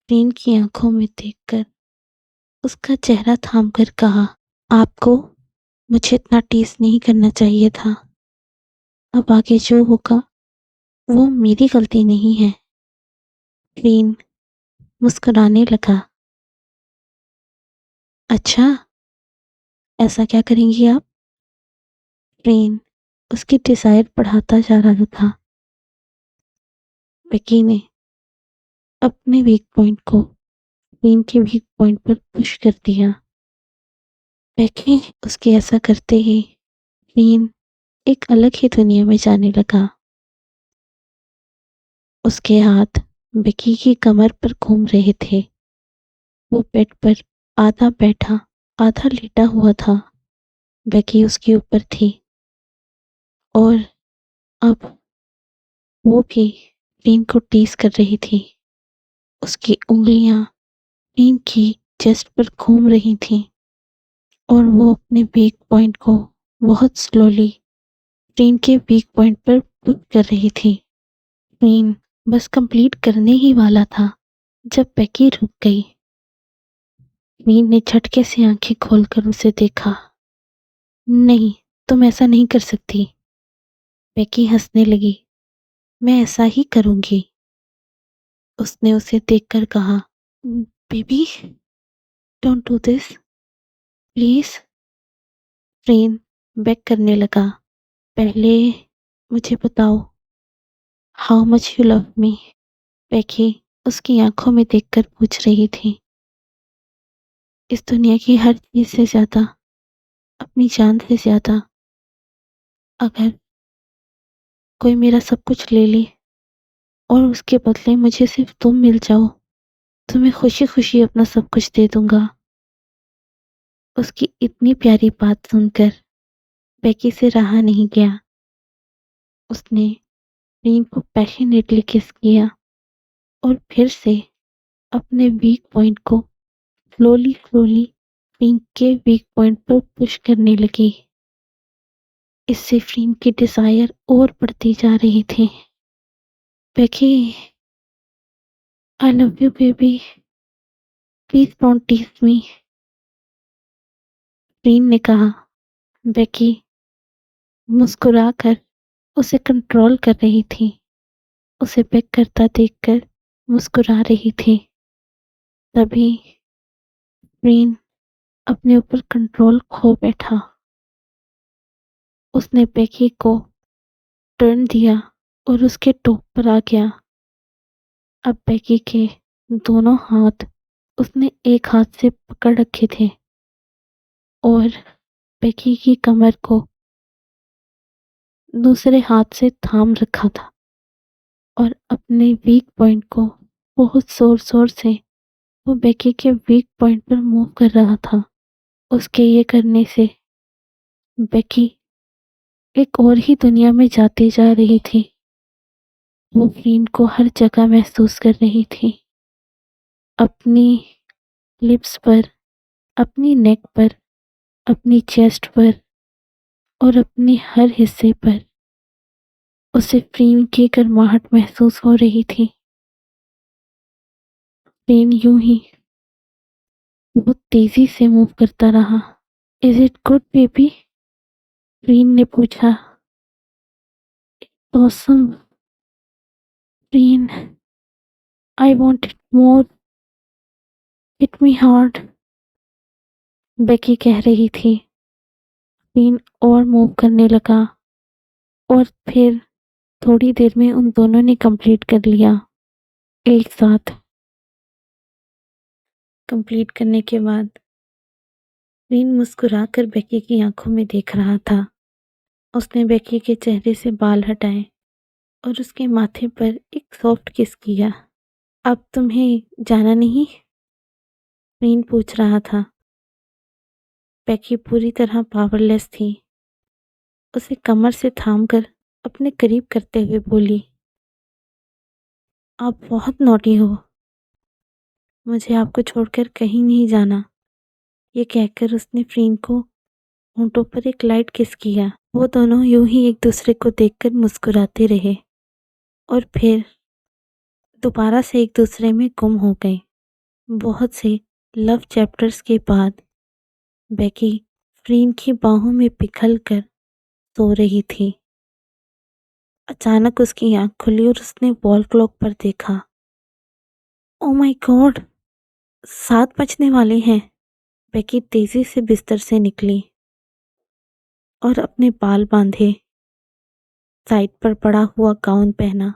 फ्रीन की आंखों में देखकर उसका चेहरा थाम कर कहा, आपको मुझे इतना टीज नहीं करना चाहिए था। अब आगे जो होगा वो मेरी गलती नहीं है। फ्रीन मुस्कुराने लगा। अच्छा, ऐसा क्या करेंगी आप? फ्रीन उसकी डिजायर बढ़ाता जा रहा था। बेकी ने अपने वीक पॉइंट को फ्रीन के वीक पॉइंट पर पुश कर दिया। बेकी उसके ऐसा करते ही फ्रीन एक अलग ही दुनिया में जाने लगा। उसके हाथ बेकी की कमर पर घूम रहे थे। वो बेड पर आधा बैठा आधा लेटा हुआ था। बेकी उसके ऊपर थी और अब वो भी फ्रीन को टीज कर रही थी। उसकी उंगलियां फ्रीन की चेस्ट पर घूम रही थीं और वो अपने वीक पॉइंट को बहुत स्लोली फ्रीन के वीक पॉइंट पर पुट कर रही थी। फ्रीन बस कंप्लीट करने ही वाला था जब बेकी रुक गई। फ्रीन ने झटके से आंखें खोलकर उसे देखा। नहीं, तुम ऐसा नहीं कर सकती। बेकी हंसने लगी। मैं ऐसा ही करूंगी, उसने उसे देखकर कहा। Baby, don't do this please. Freen beg करने लगा। पहले मुझे बताओ, how much you love me. Becky उसकी आंखों में देखकर पूछ रही थी। इस दुनिया की हर चीज से ज्यादा, अपनी जान से ज्यादा। अगर कोई मेरा सब कुछ ले ले और उसके बदले मुझे सिर्फ तुम मिल जाओ तो मैं खुशी खुशी अपना सब कुछ दे दूंगा। उसकी इतनी प्यारी बात सुनकर बेकी से रहा नहीं गया। उसने फ्रीन को पैशनेटली किस किया और फिर से अपने वीक पॉइंट को स्लोली स्लोली फ्रीन के वीक पॉइंट पर पुश करने लगी। इससे फ्रीन की डिजायर और बढ़ती जा रही थी। Becky, I love you baby, please don't tease me, Freen ने कहा। बेकी मुस्कुराकर उसे कंट्रोल कर रही थी, उसे बेक करता देखकर मुस्कुरा रही थी। तभी फ्रीन अपने ऊपर कंट्रोल खो बैठा। उसने बेकी को टर्न दिया और उसके टॉप पर आ गया। अब बेकी के दोनों हाथ उसने एक हाथ से पकड़ रखे थे और बेकी की कमर को दूसरे हाथ से थाम रखा था और अपने वीक पॉइंट को बहुत जोर जोर से वो बेकी के वीक पॉइंट पर मूव कर रहा था। उसके ये करने से बेकी एक और ही दुनिया में जाती जा रही थी। वो फ्रीन को हर जगह महसूस कर रही थी, अपनी लिप्स पर, अपनी नेक पर, अपनी चेस्ट पर और अपने हर हिस्से पर उसे फ्रीन की गर्माहट महसूस हो रही थी। फ्रीन यूं ही बहुत तेजी से मूव करता रहा। Is it good baby, Freen ने पूछा। Awesome, Freen I want it more, hit me hard, Becky कह रही थी। फ्रीन और मूव करने लगा और फिर थोड़ी देर में उन दोनों ने कंप्लीट कर लिया एक साथ। कंप्लीट करने के बाद फ्रीन मुस्कुराकर बेकी की आंखों में देख रहा था। उसने बेकी के चेहरे से बाल हटाए और उसके माथे पर एक सॉफ्ट किस किया। अब तुम्हें जाना नहीं? फ्रीन पूछ रहा था। बेकी पूरी तरह पावरलेस थी। उसे कमर से थामकर अपने करीब करते हुए बोली, आप बहुत नॉटी हो, मुझे आपको छोड़कर कहीं नहीं जाना। ये कहकर उसने फ्रीन को होंठों पर एक लाइट किस किया। वो दोनों यूं ही एक दूसरे को देखकर मुस्कुराते रहे और फिर दोबारा से एक दूसरे में गुम हो गए। बहुत से लव चैप्टर्स के बाद बेकी फ्रीन की बाहों में पिघल कर सो रही थी। अचानक उसकी आंख खुली और उसने वॉल क्लॉक पर देखा। ओ माय गॉड, 7 बजने वाले हैं। बेकी तेजी से बिस्तर से निकली और अपने बाल बांधे, साइड पर पड़ा हुआ गाउन पहना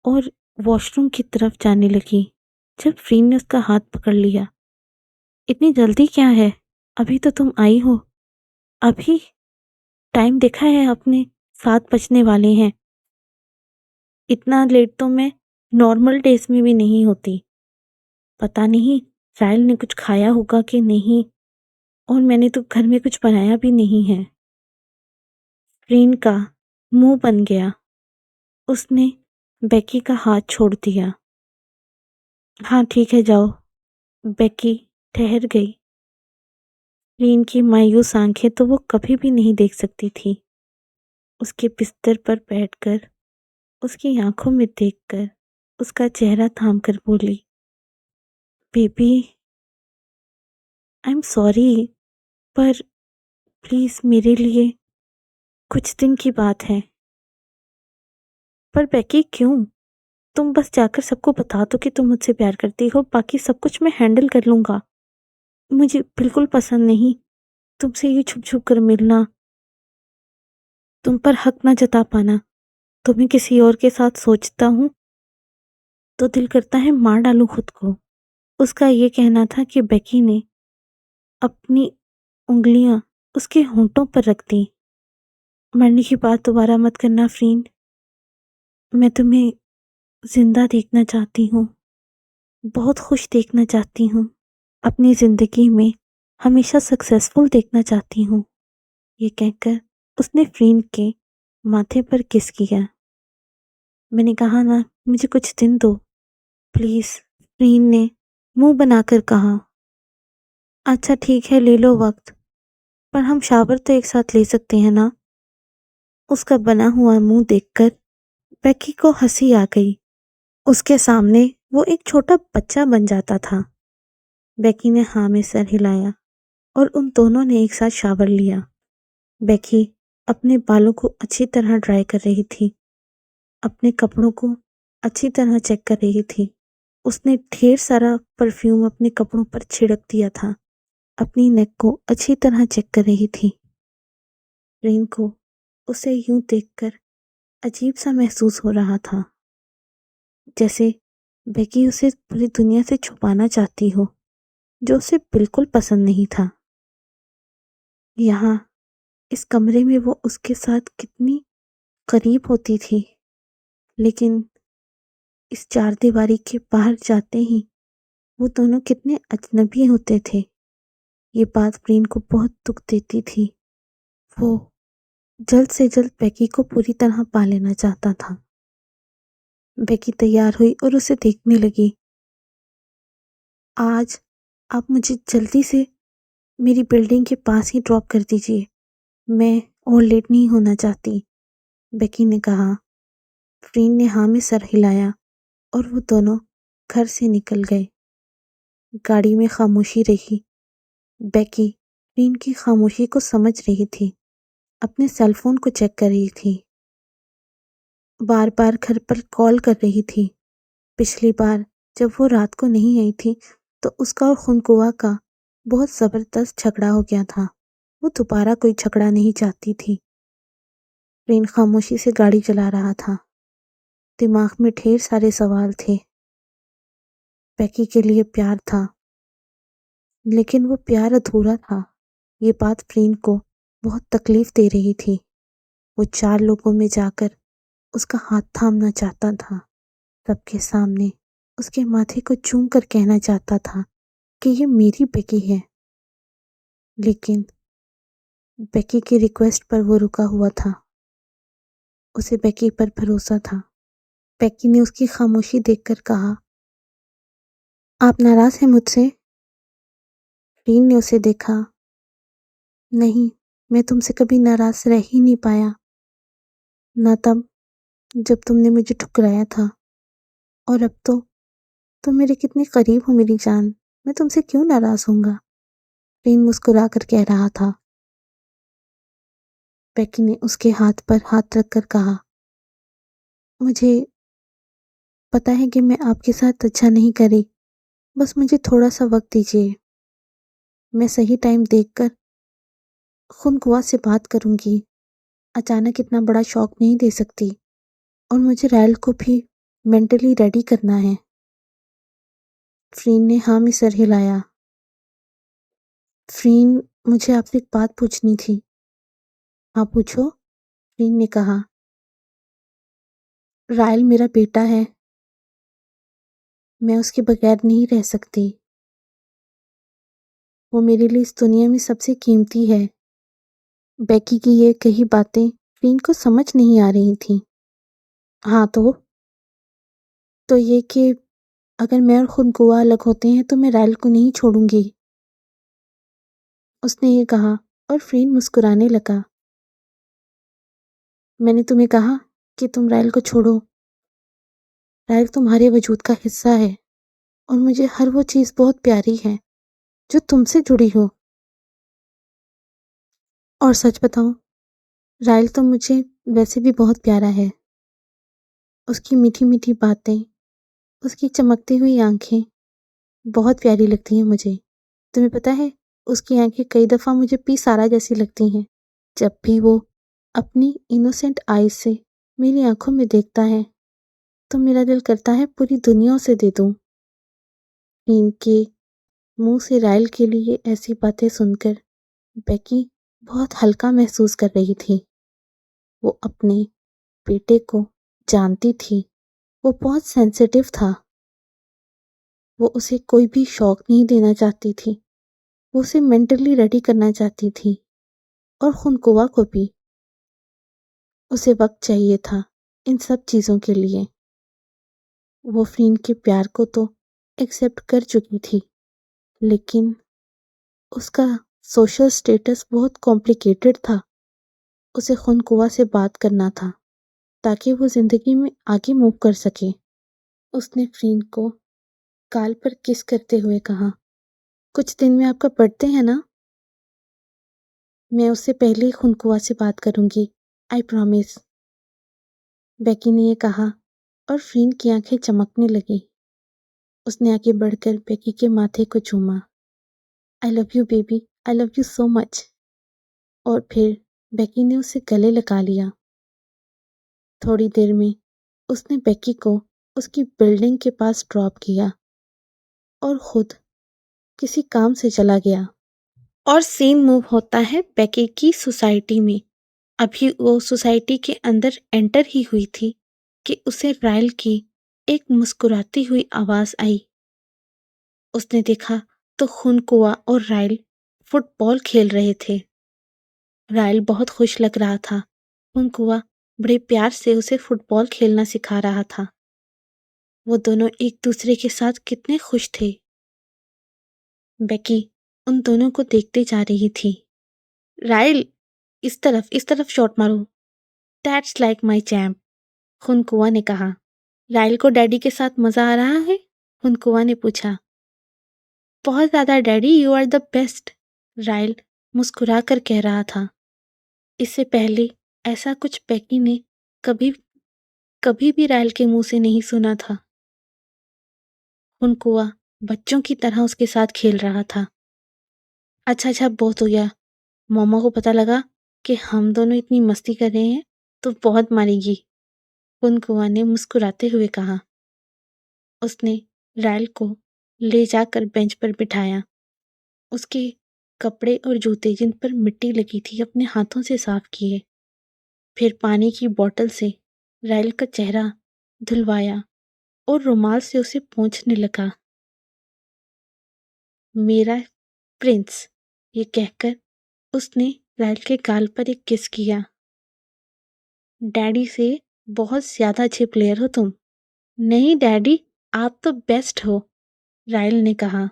और वॉशरूम की तरफ जाने लगी जब फ्रीन ने उसका हाथ पकड़ लिया। इतनी जल्दी क्या है? अभी तो तुम आई हो। अभी टाइम देखा है आपने? 7 बजने वाले हैं। इतना लेट तो मैं नॉर्मल डेज में भी नहीं होती। पता नहीं रायल ने कुछ खाया होगा कि नहीं, और मैंने तो घर में कुछ बनाया भी नहीं है। फ्रीन का मुंह बन गया। उसने बेकी का हाथ छोड़ दिया। हाँ ठीक है, जाओ। बेकी ठहर गई। फ्रीन की मायूस आंखें तो वो कभी भी नहीं देख सकती थी। उसके बिस्तर पर बैठकर उसकी आंखों में देखकर उसका चेहरा थामकर बोली, बेबी आई एम सॉरी, पर प्लीज मेरे लिए कुछ दिन की बात है। पर बेकी क्यों? तुम बस जाकर सबको बता दो कि तुम मुझसे प्यार करती हो, बाकी सब कुछ मैं हैंडल कर लूंगा। मुझे बिल्कुल पसंद नहीं तुमसे ये छुप छुप कर मिलना, तुम पर हक ना जता पाना। तुम्हें किसी और के साथ सोचता हूँ तो दिल करता है मार डालूं खुद को। उसका ये कहना था कि बेकी ने अपनी उंगलियां उसके होंठों पर रख दी। मरने की बात दोबारा मत करना फ्रीन, मैं तुम्हें जिंदा देखना चाहती हूँ, बहुत खुश देखना चाहती हूँ, अपनी जिंदगी में हमेशा सक्सेसफुल देखना चाहती हूँ। ये कहकर उसने फ्रीन के माथे पर किस किया। मैंने कहा ना, मुझे कुछ दिन दो प्लीज, फ्रीन ने मुंह बनाकर कहा। अच्छा ठीक है, ले लो वक्त, पर हम शावर तो एक साथ ले सकते हैं ना? उसका बना हुआ मुंह देखकर बेकी को हंसी आ गई। उसके सामने वो एक छोटा बच्चा बन जाता था। बेकी ने हाँ में सर हिलाया और उन दोनों ने एक साथ शावर लिया। बेकी अपने बालों को अच्छी तरह ड्राई कर रही थी, अपने कपड़ों को अच्छी तरह चेक कर रही थी। उसने ढेर सारा परफ्यूम अपने कपड़ों पर छिड़क दिया था, अपनी नेक को अच्छी तरह चेक कर रही थी। रेन को उसे यूं देखकर अजीब सा महसूस हो रहा था, जैसे बेकी उसे पूरी दुनिया से छुपाना चाहती हो, जो उसे बिल्कुल पसंद नहीं था। यहाँ इस कमरे में वो उसके साथ कितनी करीब होती थी, लेकिन इस चार दीवारी के बाहर जाते ही वो दोनों कितने अजनबी होते थे। ये बात प्रीन को बहुत दुख देती थी। वो जल्द से जल्द बेकी को पूरी तरह पा लेना चाहता था। बेकी तैयार हुई और उसे देखने लगी। आज आप मुझे जल्दी से मेरी बिल्डिंग के पास ही ड्रॉप कर दीजिए, मैं और लेट नहीं होना चाहती, बेकी ने कहा। फ्रीन ने हाँ में सर हिलाया और वो दोनों घर से निकल गए। गाड़ी में खामोशी रही। बेकी फ्रीन की खामोशी को समझ रही थी, अपने सेल फोन को चेक कर रही थी, बार बार घर पर कॉल कर रही थी। पिछली बार जब वो रात को नहीं आई थी तो उसका और खुनकुआ का बहुत ज़बरदस्त झगड़ा हो गया था। वो दोबारा कोई झगड़ा नहीं चाहती थी। रेन खामोशी से गाड़ी चला रहा था। दिमाग में ढेर सारे सवाल थे। बेकी के लिए प्यार था, लेकिन वो प्यार अधूरा था। ये बात फ्रीन को बहुत तकलीफ दे रही थी। वो 4 लोगों में जाकर उसका हाथ थामना चाहता था, सबके सामने उसके माथे को चूम कर कहना चाहता था कि ये मेरी बेकी है। लेकिन बेकी की रिक्वेस्ट पर वो रुका हुआ था। उसे बेकी पर भरोसा था। बेकी ने उसकी खामोशी देखकर कहा, आप नाराज हैं मुझसे? फ्रीन ने उसे देखा। नहीं, मैं तुमसे कभी नाराज रह ही नहीं पाया, ना तब जब तुमने मुझे ठुकराया था, और अब तो तुम मेरे कितने करीब हो मेरी जान। मैं तुमसे क्यों नाराज होऊंगा? फ्रीन मुस्कुराकर कह रहा था। बेकी ने उसके हाथ पर हाथ रखकर कहा, मुझे पता है कि मैं आपके साथ अच्छा नहीं करी, बस मुझे थोड़ा सा वक्त दीजिए। मैं सही टाइम देखकर खुनकुआ से बात करूंगी। अचानक इतना बड़ा शौक नहीं दे सकती, और मुझे रायल को भी मेंटली रेडी करना है। फ्रीन ने हाँ में सर हिलाया। फ्रीन, मुझे आपसे एक बात पूछनी थी। हाँ पूछो, फ्रीन ने कहा। रायल मेरा बेटा है, मैं उसके बगैर नहीं रह सकती। वो मेरे लिए इस दुनिया में सबसे कीमती है। बेकी की ये कही बातें फ्रीन को समझ नहीं आ रही थी। हाँ तो ये कि अगर मैं और खुनकुआ अलग होते हैं तो मैं रायल को नहीं छोड़ूंगी, उसने ये कहा, और फ्रीन मुस्कुराने लगा। मैंने तुम्हें कहा कि तुम रायल को छोड़ो। रायल तुम्हारे वजूद का हिस्सा है, और मुझे हर वो चीज़ बहुत प्यारी है जो तुमसे जुड़ी हो। और सच बताऊं, रायल तो मुझे वैसे भी बहुत प्यारा है। उसकी मीठी मीठी बातें, उसकी चमकती हुई आंखें बहुत प्यारी लगती हैं मुझे। तुम्हें पता है, उसकी आंखें कई दफ़ा मुझे पी सारा जैसी लगती हैं। जब भी वो अपनी इनोसेंट आईज से मेरी आंखों में देखता है तो मेरा दिल करता है पूरी दुनिया उसे दे दूं। इनके मुंह से रायल के लिए ऐसी बातें सुनकर बेकी बहुत हल्का महसूस कर रही थी। वो अपने बेटे को जानती थी। वो बहुत सेंसिटिव था। वो उसे कोई भी शौक नहीं देना चाहती थी। वो उसे मेंटली रेडी करना चाहती थी, और खुनकुआ को भी। उसे वक्त चाहिए था इन सब चीज़ों के लिए। वो फ्रीन के प्यार को तो एक्सेप्ट कर चुकी थी, लेकिन उसका सोशल स्टेटस बहुत कॉम्प्लिकेटेड था। उसे खुनकुआ से बात करना था ताकि वो जिंदगी में आगे मूव कर सके। उसने फ्रीन को गाल पर किस करते हुए कहा, कुछ दिन में आपका बर्थडे है ना? मैं उससे पहले ही खुनकुआ से बात करूंगी, आई प्रॉमिस। बेकी ने ये कहा, और फ्रीन की आंखें चमकने लगी। उसने आगे बढ़कर बेकी के माथे को चूमा। आई love you baby, I love you so much. और फिर बेकी ने उसे गले लगा लिया। थोड़ी देर में उसने बेकी को उसकी बिल्डिंग के पास ड्रॉप किया और खुद किसी काम से चला गया। और सीन मूव होता है बेकी की सोसाइटी में। अभी वो सोसाइटी के अंदर एंटर ही हुई थी कि उसे रायल की एक मुस्कुराती हुई आवाज आई। उसने देखा तो खुनकुआ और रायल फुटबॉल खेल रहे थे। रायल बहुत खुश लग रहा था। खुनकुआ बड़े प्यार से उसे फुटबॉल खेलना सिखा रहा था। वो दोनों एक दूसरे के साथ कितने खुश थे। बेकी उन दोनों को देखते जा रही थी। राइल, इस तरफ शॉट मारो। दैट्स लाइक माई चैम्प, खुनकुआ ने कहा। राइल को डैडी के साथ मजा आ रहा है? खुनकुआ ने पूछा। बहुत ज्यादा daddy, you are the best, Ryle मुस्कुरा कर कह रहा था। इससे पहले ऐसा कुछ बेकी ने कभी कभी भी राइल के मुंह से नहीं सुना था। हुनकुआ बच्चों की तरह उसके साथ खेल रहा था। अच्छा अच्छा, बहुत हो गया। मम्मा को पता लगा कि हम दोनों इतनी मस्ती कर रहे हैं तो बहुत मारेगी, हुनकुआ ने मुस्कुराते हुए कहा। उसने राइल को ले जाकर बेंच पर बिठाया। उसके कपड़े और जूते जिन पर मिट्टी लगी थी अपने हाथों से साफ किए। फिर पानी की बोतल से राइल का चेहरा धुलवाया और रुमाल से उसे पोंछने लगा। मेरा प्रिंस, ये कहकर उसने राइल के गाल पर एक किस किया। डैडी से बहुत ज्यादा अच्छे प्लेयर हो तुम। नहीं डैडी, आप तो बेस्ट हो, राइल ने कहा।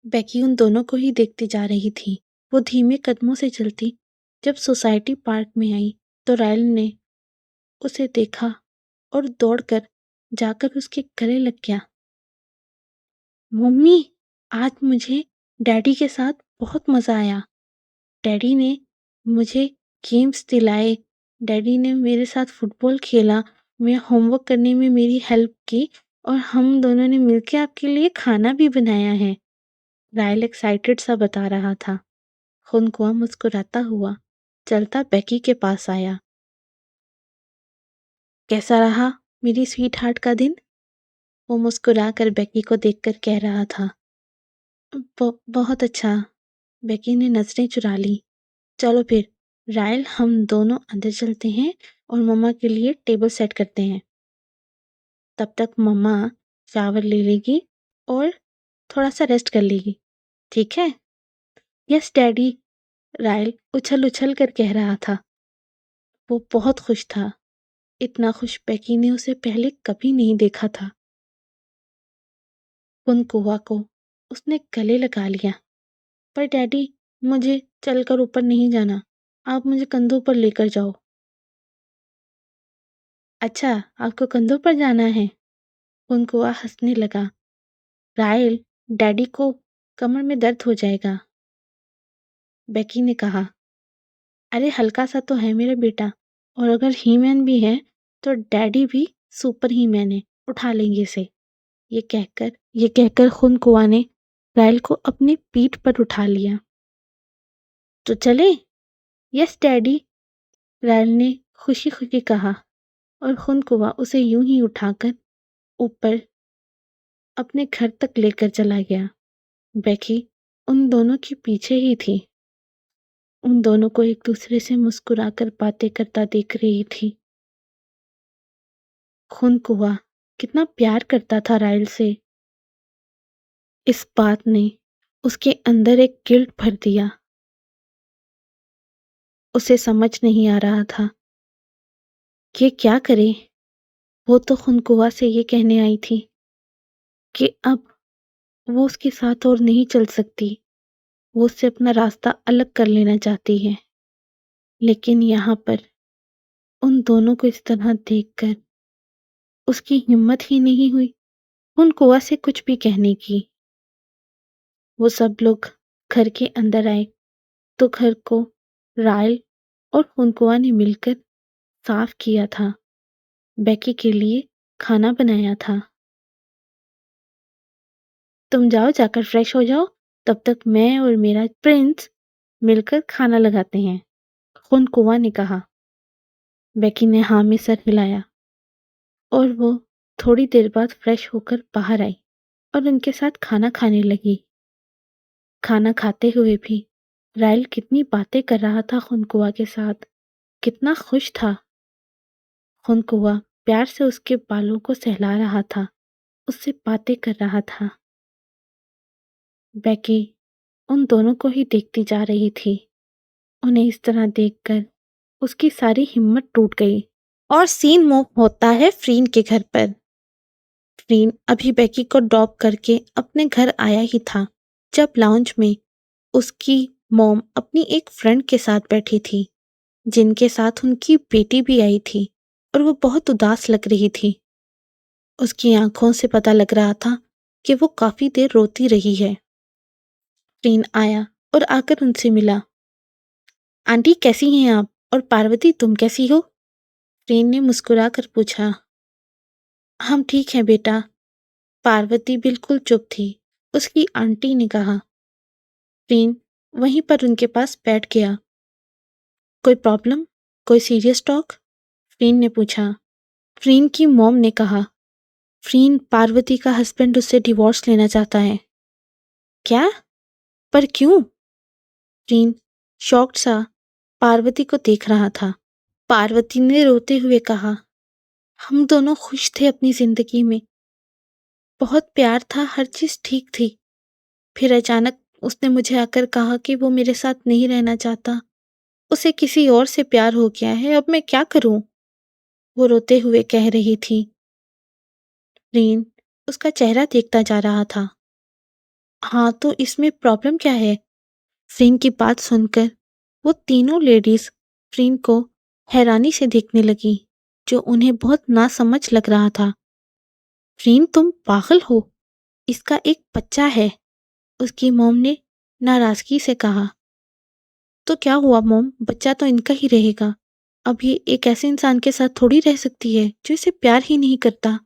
बेकी उन दोनों को ही देखती जा रही थी। वो धीमे कदमों से चलती। जब सोसाइटी पार्क में आई तो राइल ने उसे देखा और दौड़कर जाकर उसके गले लग गया। मम्मी, आज मुझे डैडी के साथ बहुत मजा आया। डैडी ने मुझे गेम्स दिलाए, डैडी ने मेरे साथ फुटबॉल खेला, मैं होमवर्क करने में मेरी हेल्प की और हम दोनों ने मिलकर आपके लिए खाना भी बनाया है, रायल एक्साइटेड सा बता रहा था। हुनकुआ मुस्कुराता हुआ चलता बेकी के पास आया। कैसा रहा मेरी स्वीट हार्ट का दिन? वो मुस्कुरा कर बेकी को देखकर कह रहा था। बहुत अच्छा, बेकी ने नजरें चुरा ली। चलो फिर रायल, हम दोनों अंदर चलते हैं और मम्मा के लिए टेबल सेट करते हैं। तब तक मम्मा शावर ले लेगी और थोड़ा सा रेस्ट कर लेगी, ठीक है? यस डैडी, रायल उछल उछल कर कह रहा था। वो बहुत खुश था। इतना खुश बेकी ने उसे पहले कभी नहीं देखा था। हुनकुआ को उसने गले लगा लिया। पर डैडी, मुझे चलकर ऊपर नहीं जाना, आप मुझे कंधों पर लेकर जाओ। अच्छा, आपको कंधों पर जाना है? हुनकुआ हंसने लगा। रायल, डैडी को कमर में दर्द हो जाएगा, बेकी ने कहा। अरे हल्का सा तो है मेरा बेटा, और अगर ही मैन भी है तो डैडी भी सुपर ही मैन है, उठा लेंगे इसे। ये कहकर हुनकुआ ने रायल को अपनी पीठ पर उठा लिया। तो चले? यस डैडी, रायल ने खुशी खुशी कहा और हुनकुआ उसे यूं ही उठाकर ऊपर अपने घर तक लेकर चला गया। बेकी उन दोनों के पीछे ही थी। उन दोनों को एक दूसरे से मुस्कुराकर बातें करता देख रही थी। हुनकुआ कितना प्यार करता था राइल से। इस बात ने उसके अंदर एक गिल्ट भर दिया। उसे समझ नहीं आ रहा था कि क्या करे। वो तो हुनकुआ से ये कहने आई थी कि अब वो उसके साथ और नहीं चल सकती, वो उससे अपना रास्ता अलग कर लेना चाहती है। लेकिन यहाँ पर उन दोनों को इस तरह देखकर उसकी हिम्मत ही नहीं हुई हुनकुआ से कुछ भी कहने की। वो सब लोग घर के अंदर आए तो घर को रायल और हुनकुआ ने मिलकर साफ किया था, बेकी के लिए खाना बनाया था। तुम जाओ, जाकर फ्रेश हो जाओ, तब तक मैं और मेरा प्रिंस मिलकर खाना लगाते हैं, हुनकुआ ने कहा। बेकी ने हाँ में सर हिलाया और वो थोड़ी देर बाद फ्रेश होकर बाहर आई और उनके साथ खाना खाने लगी। खाना खाते हुए भी रायल कितनी बातें कर रहा था हुनकुआ के साथ, कितना खुश था। हुनकुआ प्यार से उसके बालों को सहला रहा था, उससे बातें कर रहा था। बेकी उन दोनों को ही देखती जा रही थी। उन्हें इस तरह देखकर उसकी सारी हिम्मत टूट गई। और सीन मूव होता है फ्रीन के घर पर। फ्रीन अभी बेकी को ड्रॉप करके अपने घर आया ही था जब लाउंज में उसकी मॉम अपनी एक फ्रेंड के साथ बैठी थी, जिनके साथ उनकी बेटी भी आई थी, और वो बहुत उदास लग रही थी। उसकी आंखों से पता लग रहा था कि वो काफी देर रोती रही है। फ्रीन आया और आकर उनसे मिला। आंटी कैसी हैं आप, और पार्वती तुम कैसी हो? फ्रीन ने मुस्कुरा कर पूछा। हम ठीक हैं बेटा, पार्वती बिल्कुल चुप थी। उसकी आंटी ने कहा। रीन वहीं पर उनके पास बैठ गया। कोई प्रॉब्लम? कोई सीरियस टॉक? रीन ने पूछा। रीन की मॉम ने कहा। रीन, पार्वती का हस्बैंड उससे डिवोर्स लेना चाहता है। क्या? पर क्यों? रीन शॉक्ड सा पार्वती को देख रहा था। पार्वती ने रोते हुए कहा, हम दोनों खुश थे अपनी जिंदगी में, बहुत प्यार था, हर चीज ठीक थी। फिर अचानक उसने मुझे आकर कहा कि वो मेरे साथ नहीं रहना चाहता, उसे किसी और से प्यार हो गया है। अब मैं क्या करूं? वो रोते हुए कह रही थी। रीन उसका चेहरा देखता जा रहा था। हाँ, तो इसमें प्रॉब्लम क्या है? रीन की बात सुनकर वो तीनों लेडीज रीन को हैरानी से देखने लगी, जो उन्हें बहुत नासमझ लग रहा था। रीन, तुम पागल हो? इसका एक बच्चा है, उसकी मॉम ने नाराजगी से कहा। तो क्या हुआ मॉम, बच्चा तो इनका ही रहेगा। अब ये एक ऐसे इंसान के साथ थोड़ी रह सकती है जो इसे प्यार ही नहीं करता।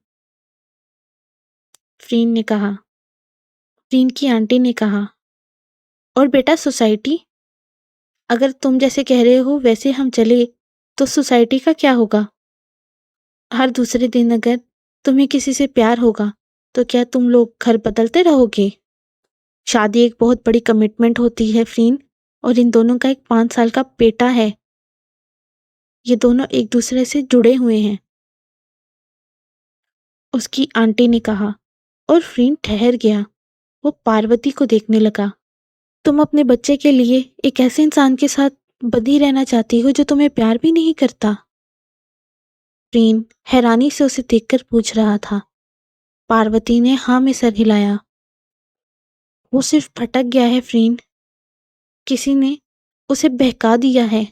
रीन ने कहा। रीन की आंटी ने कहा, और बेटा सोसाइटी? अगर तुम जैसे कह रहे हो वैसे हम चले तो सोसाइटी का क्या होगा? हर दूसरे दिन अगर तुम्हें किसी से प्यार होगा तो क्या तुम लोग घर बदलते रहोगे? शादी एक बहुत बड़ी कमिटमेंट होती है फ्रीन, और इन दोनों का एक 5 साल का बेटा है। ये दोनों एक दूसरे से जुड़े हुए हैं, उसकी आंटी ने कहा। और फ्रीन ठहर गया। वो पार्वती को देखने लगा। तुम अपने बच्चे के लिए एक ऐसे इंसान के साथ बंधी रहना चाहती हो जो तुम्हें प्यार भी नहीं करता? फ्रीन हैरानी से उसे देखकर पूछ रहा था। पार्वती ने हाँ में सर हिलाया। वो सिर्फ भटक गया है फ्रीन, किसी ने उसे बहका दिया है।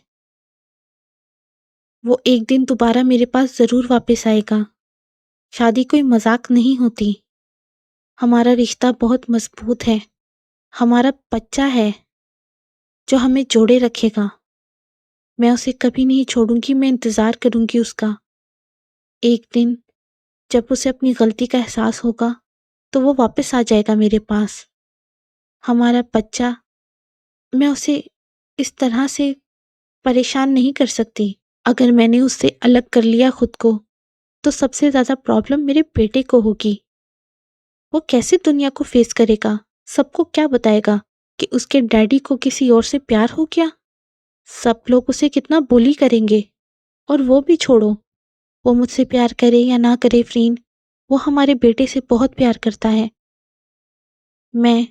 वो एक दिन दोबारा मेरे पास जरूर वापस आएगा। शादी कोई मजाक नहीं होती। हमारा रिश्ता बहुत मजबूत है। हमारा बच्चा है जो हमें जोड़े रखेगा। मैं उसे कभी नहीं छोड़ूंगी, मैं इंतजार करूंगी उसका। एक दिन जब उसे अपनी गलती का एहसास होगा तो वो वापस आ जाएगा मेरे पास। हमारा बच्चा, मैं उसे इस तरह से परेशान नहीं कर सकती। अगर मैंने उससे अलग कर लिया खुद को तो सबसे ज्यादा प्रॉब्लम मेरे बेटे को होगी। वो कैसे दुनिया को फेस करेगा? सबको क्या बताएगा कि उसके डैडी को किसी और से प्यार हो गया? सब लोग उसे कितना बुली करेंगे। और वो भी छोड़ो, वो मुझसे प्यार करे या ना करे फ्रीन, वो हमारे बेटे से बहुत प्यार करता है। मैं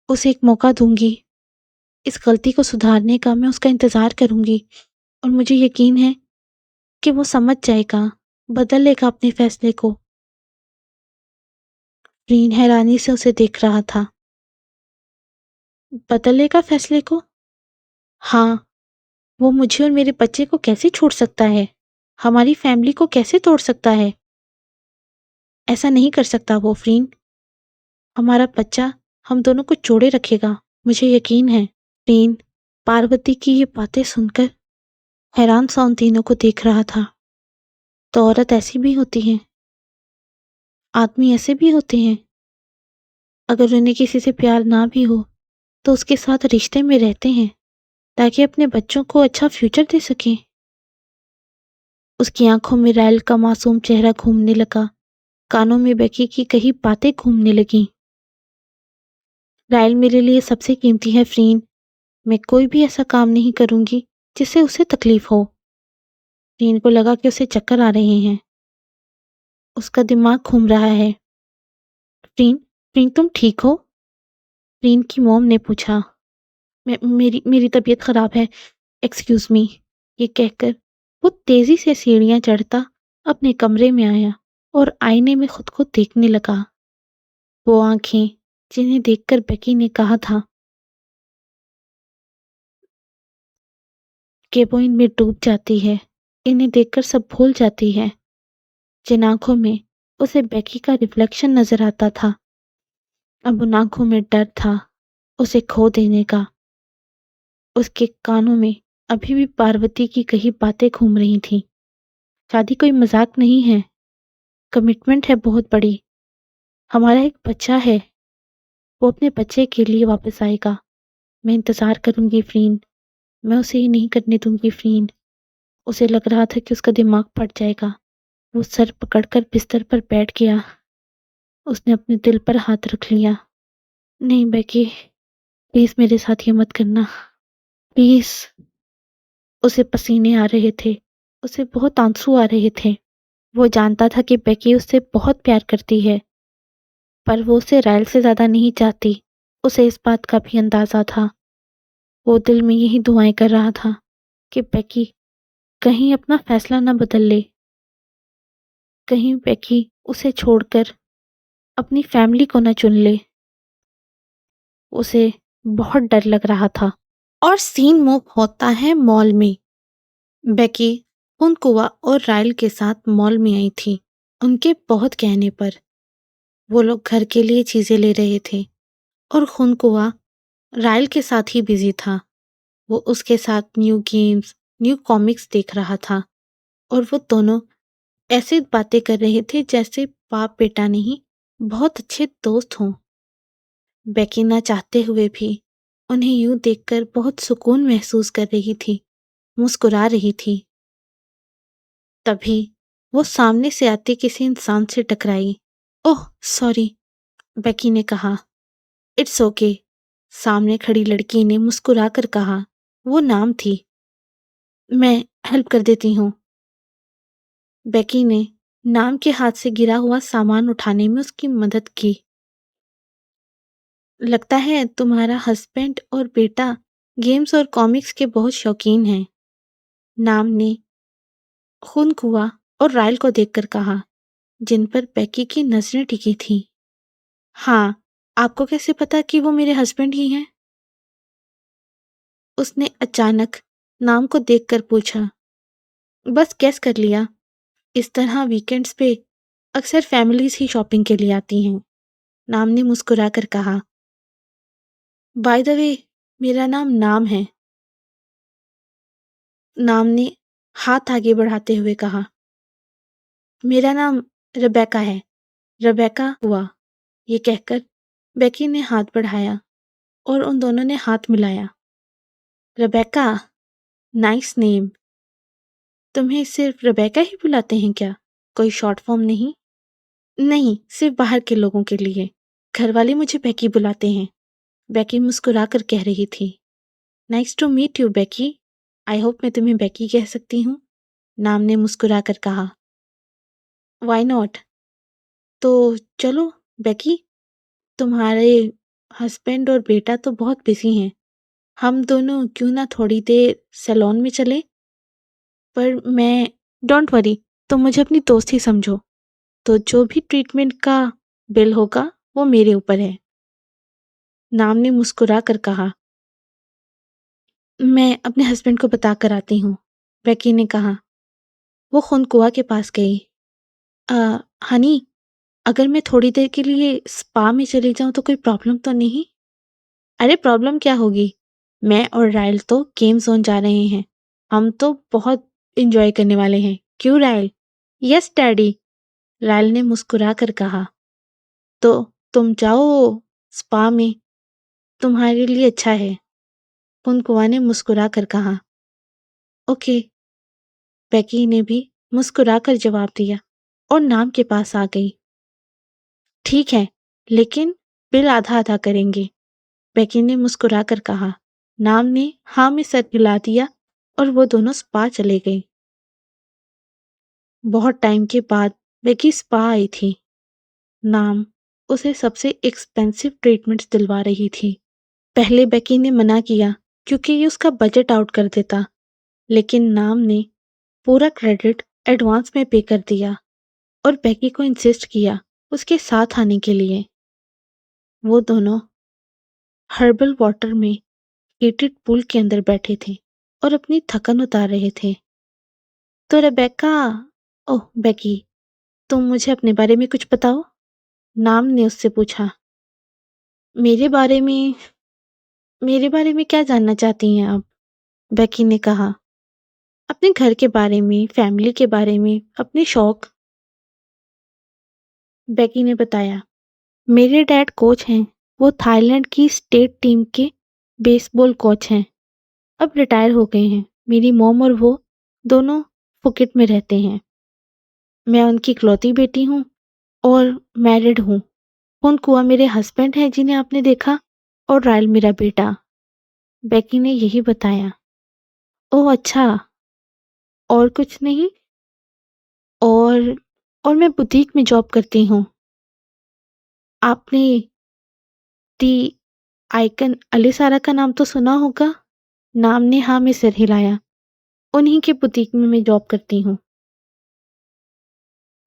उसे एक मौका दूंगी। इस गलती को सुधारने का मैं उसका इंतजार करूंगी, और मुझे यकीन है कि वो समझ जाएगा, बदल लेगा अपने फैसले को। फ्रीन हैरानी से उसे देख रहा था। बदलेगा फैसले को? हाँ, वो मुझे और मेरे बच्चे को कैसे छोड़ सकता है? हमारी फैमिली को कैसे तोड़ सकता है? ऐसा नहीं कर सकता वो फ्रीन। हमारा बच्चा हम दोनों को जोड़े रखेगा, मुझे यकीन है। फ्रीन पार्वती की ये बातें सुनकर हैरान सा उन तीनों को देख रहा था। तो औरत ऐसी भी होती हैं, आदमी ऐसे भी होते हैं। अगर उन्हें किसी से प्यार ना भी हो तो उसके साथ रिश्ते में रहते हैं ताकि अपने बच्चों को अच्छा फ्यूचर दे सकें। उसकी आंखों में रायल का मासूम चेहरा घूमने लगा, कानों में बेकी की कही बातें घूमने लगी। रायल मेरे लिए सबसे कीमती है फ्रीन। मैं कोई भी ऐसा काम नहीं करूंगी जिससे उसे तकलीफ हो। फ्रीन को लगा कि उसे चक्कर आ रहे हैं, उसका दिमाग घूम रहा है। फ्रीन, फ्रीन तुम ठीक हो? फ्रीन की मॉम ने पूछा। मेरी मेरी तबीयत खराब है, एक्सक्यूज मी। ये कहकर वो तेजी से सीढ़ियां चढ़ता अपने कमरे में आया और आईने में खुद को देखने लगा। वो आंखें जिन्हें देखकर बेकी ने कहा था कि वो इनमें डूब जाती है, इन्हें देखकर सब भूल जाती है। जिन आंखों में उसे बेकी का रिफ्लेक्शन नजर आता था, अब उन आंखों में डर था उसे खो देने का। उसके कानों में अभी भी पार्वती की कही बातें घूम रही थीं। शादी कोई मजाक नहीं है, कमिटमेंट है बहुत बड़ी। हमारा एक बच्चा है, वो अपने बच्चे के लिए वापस आएगा। मैं इंतज़ार करूँगी फ़्रीन, मैं उसे ये नहीं करने दूँगी फ़्रीन। उसे लग रहा था कि उसका दिमाग फट जाएगा। वो सर पकड़कर बिस्तर पर बैठ गया। उसने अपने दिल पर हाथ रख लिया। नहीं बेकी, प्लीज़ मेरे साथ ये मत करना, प्लीज़। उसे पसीने आ रहे थे, उसे बहुत आंसू आ रहे थे। वो जानता था कि बेकी उससे बहुत प्यार करती है, पर वो उसे राइल से ज़्यादा नहीं चाहती। उसे इस बात का भी अंदाज़ा था। वो दिल में यही दुआएं कर रहा था कि बेकी कहीं अपना फैसला न बदल ले, कहीं बेकी उसे छोड़कर अपनी फैमिली को न चुन ले। उसे बहुत डर लग रहा था। और सीन मूव होता है मॉल में। बेकी हुनकुआ और राइल के साथ मॉल में आई थी। उनके बहुत कहने पर वो लोग घर के लिए चीजें ले रहे थे और हुनकुआ राइल के साथ ही बिजी था। वो उसके साथ न्यू गेम्स, न्यू कॉमिक्स देख रहा था और वो दोनों ऐसे बातें कर रहे थे जैसे बाप बेटा नहीं, बहुत अच्छे दोस्त हों। बेकी ना चाहते हुए भी उन्हें यूं देखकर बहुत सुकून महसूस कर रही थी, मुस्कुरा रही थी। तभी वो सामने से आते किसी इंसान से टकराई। ओह सॉरी, बेकी ने कहा। इट्स ओके, सामने खड़ी लड़की ने मुस्कुरा कर कहा। वो नाम थी। मैं हेल्प कर देती हूँ। बेकी ने नाम के हाथ से गिरा हुआ सामान उठाने में उसकी मदद की। लगता है तुम्हारा हस्बैंड और बेटा गेम्स और कॉमिक्स के बहुत शौकीन हैं, नाम ने खुनकुआ और राइल को देखकर कहा, जिन पर बेकी की नजरें टिकी थीं। हाँ, आपको कैसे पता कि वो मेरे हस्बैंड ही हैं? उसने अचानक नाम को देखकर पूछा। बस गेस कर लिया। इस तरह वीकेंड्स पे अक्सर फैमिलीज ही शॉपिंग के लिए आती हैं, नाम ने मुस्कुरा कर कहा। बाय द वे, मेरा नाम नाम है, नाम ने हाथ आगे बढ़ाते हुए कहा। मेरा नाम रेबेका है, रेबेका हुआ। ये कहकर बेकी ने हाथ बढ़ाया और उन दोनों ने हाथ मिलाया। Rebecca, nice name. तुम्हें सिर्फ रेबेका ही बुलाते हैं क्या? कोई शॉर्ट फॉर्म नहीं? नहीं, सिर्फ बाहर के लोगों के लिए। घर वाले मुझे बेकी बुलाते हैं, बेकी मुस्कुराकर कह रही थी। Nice to meet you Becky. I hope मैं तुम्हें बेकी कह सकती हूँ, नाम ने मुस्कुराकर कहा। Why not? तो चलो बेकी, तुम्हारे हस्बैंड और बेटा तो बहुत बिजी हैं, हम दोनों क्यों ना थोड़ी देर सैलून में चलें? पर मैं डोंट वरी, तुम मुझे अपनी दोस्त ही समझो, तो जो भी ट्रीटमेंट का बिल होगा वो मेरे ऊपर है, नाम ने मुस्कुरा कर कहा। मैं अपने हस्बैंड को बता कर आती हूँ, बेकी ने कहा। वो खुनकुआ के पास गई। हनी, अगर मैं थोड़ी देर के लिए स्पा में चली जाऊं तो कोई प्रॉब्लम तो नहीं? अरे प्रॉब्लम क्या होगी? मैं और राइल तो गेम जोन जा रहे हैं, हम तो बहुत इंजॉय करने वाले हैं, क्यों राइल? यस डैडी, राइल ने मुस्कुरा कर कहा। तो तुम जाओ स्पा में, तुम्हारे लिए अच्छा है, कुनकुआ ने मुस्कुरा कर कहा। ओके, बेकी ने भी मुस्कुरा कर जवाब दिया और नाम के पास आ गई। ठीक है, लेकिन बिल आधा आधा करेंगे, बेकी ने मुस्कुरा कर कहा। नाम ने हाँ में सर हिला दिया और वो दोनों स्पा चले गए। बहुत टाइम के बाद बेकी स्पा आई थी। नाम उसे सबसे एक्सपेंसिव ट्रीटमेंट्स दिलवा रही थी। पहले बेकी ने मना किया क्योंकि ये उसका बजट आउट कर देता, लेकिन नाम ने पूरा क्रेडिट एडवांस में पे कर दिया और बेकी को इंसिस्ट किया उसके साथ आने के लिए। वो दोनों हर्बल वाटर में हीटेड पूल के अंदर बैठे थे और अपनी थकन उतार रहे थे। तो रेबेका, ओह बेकी, तुम मुझे अपने बारे में कुछ बताओ, नाम ने उससे पूछा। मेरे बारे में मेरे बारे में क्या जानना चाहती हैं आप? बेकी ने कहा। अपने घर के बारे में, फैमिली के बारे में, अपने शौक, बेकी ने बताया। मेरे डैड कोच हैं। वो थाईलैंड की स्टेट टीम के बेसबॉल कोच हैं। अब रिटायर हो गए हैं। मेरी मॉम और वो दोनों फुकेट में रहते हैं। मैं उनकी इकलौती बेटी हूँ और मैरिड हूँ। कुआ मेरे हस्बैंड हैं जिन्हें आपने देखा, और रायल मेरा बेटा। बेकी ने यही बताया। ओह अच्छा, और कुछ नहीं? और और मैं बुटीक में जॉब करती हूँ। आपने दी आइकन अलीसारा का नाम तो सुना होगा? नाम ने हाँ में सिर हिलाया। उन्हीं के बुटीक में मैं जॉब करती हूँ,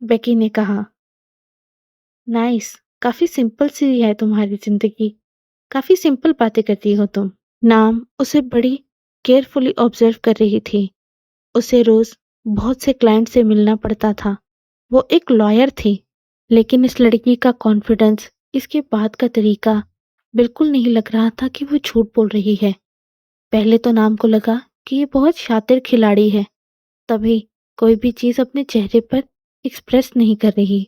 बेकी ने कहा। नाइस, काफी सिंपल सी है तुम्हारी जिंदगी। काफी सिंपल बातें करती हो तुम। नाम उसे बड़ी केयरफुली ऑब्जर्व कर रही थी। उसे रोज बहुत से क्लाइंट से मिलना पड़ता था। वो एक लॉयर थी, लेकिन इस लड़की का कॉन्फिडेंस, इसके बात का तरीका बिल्कुल नहीं लग रहा था कि वो झूठ बोल रही है। पहले तो नाम को लगा कि ये बहुत शातिर खिलाड़ी है, तभी कोई भी चीज अपने चेहरे पर एक्सप्रेस नहीं कर रही।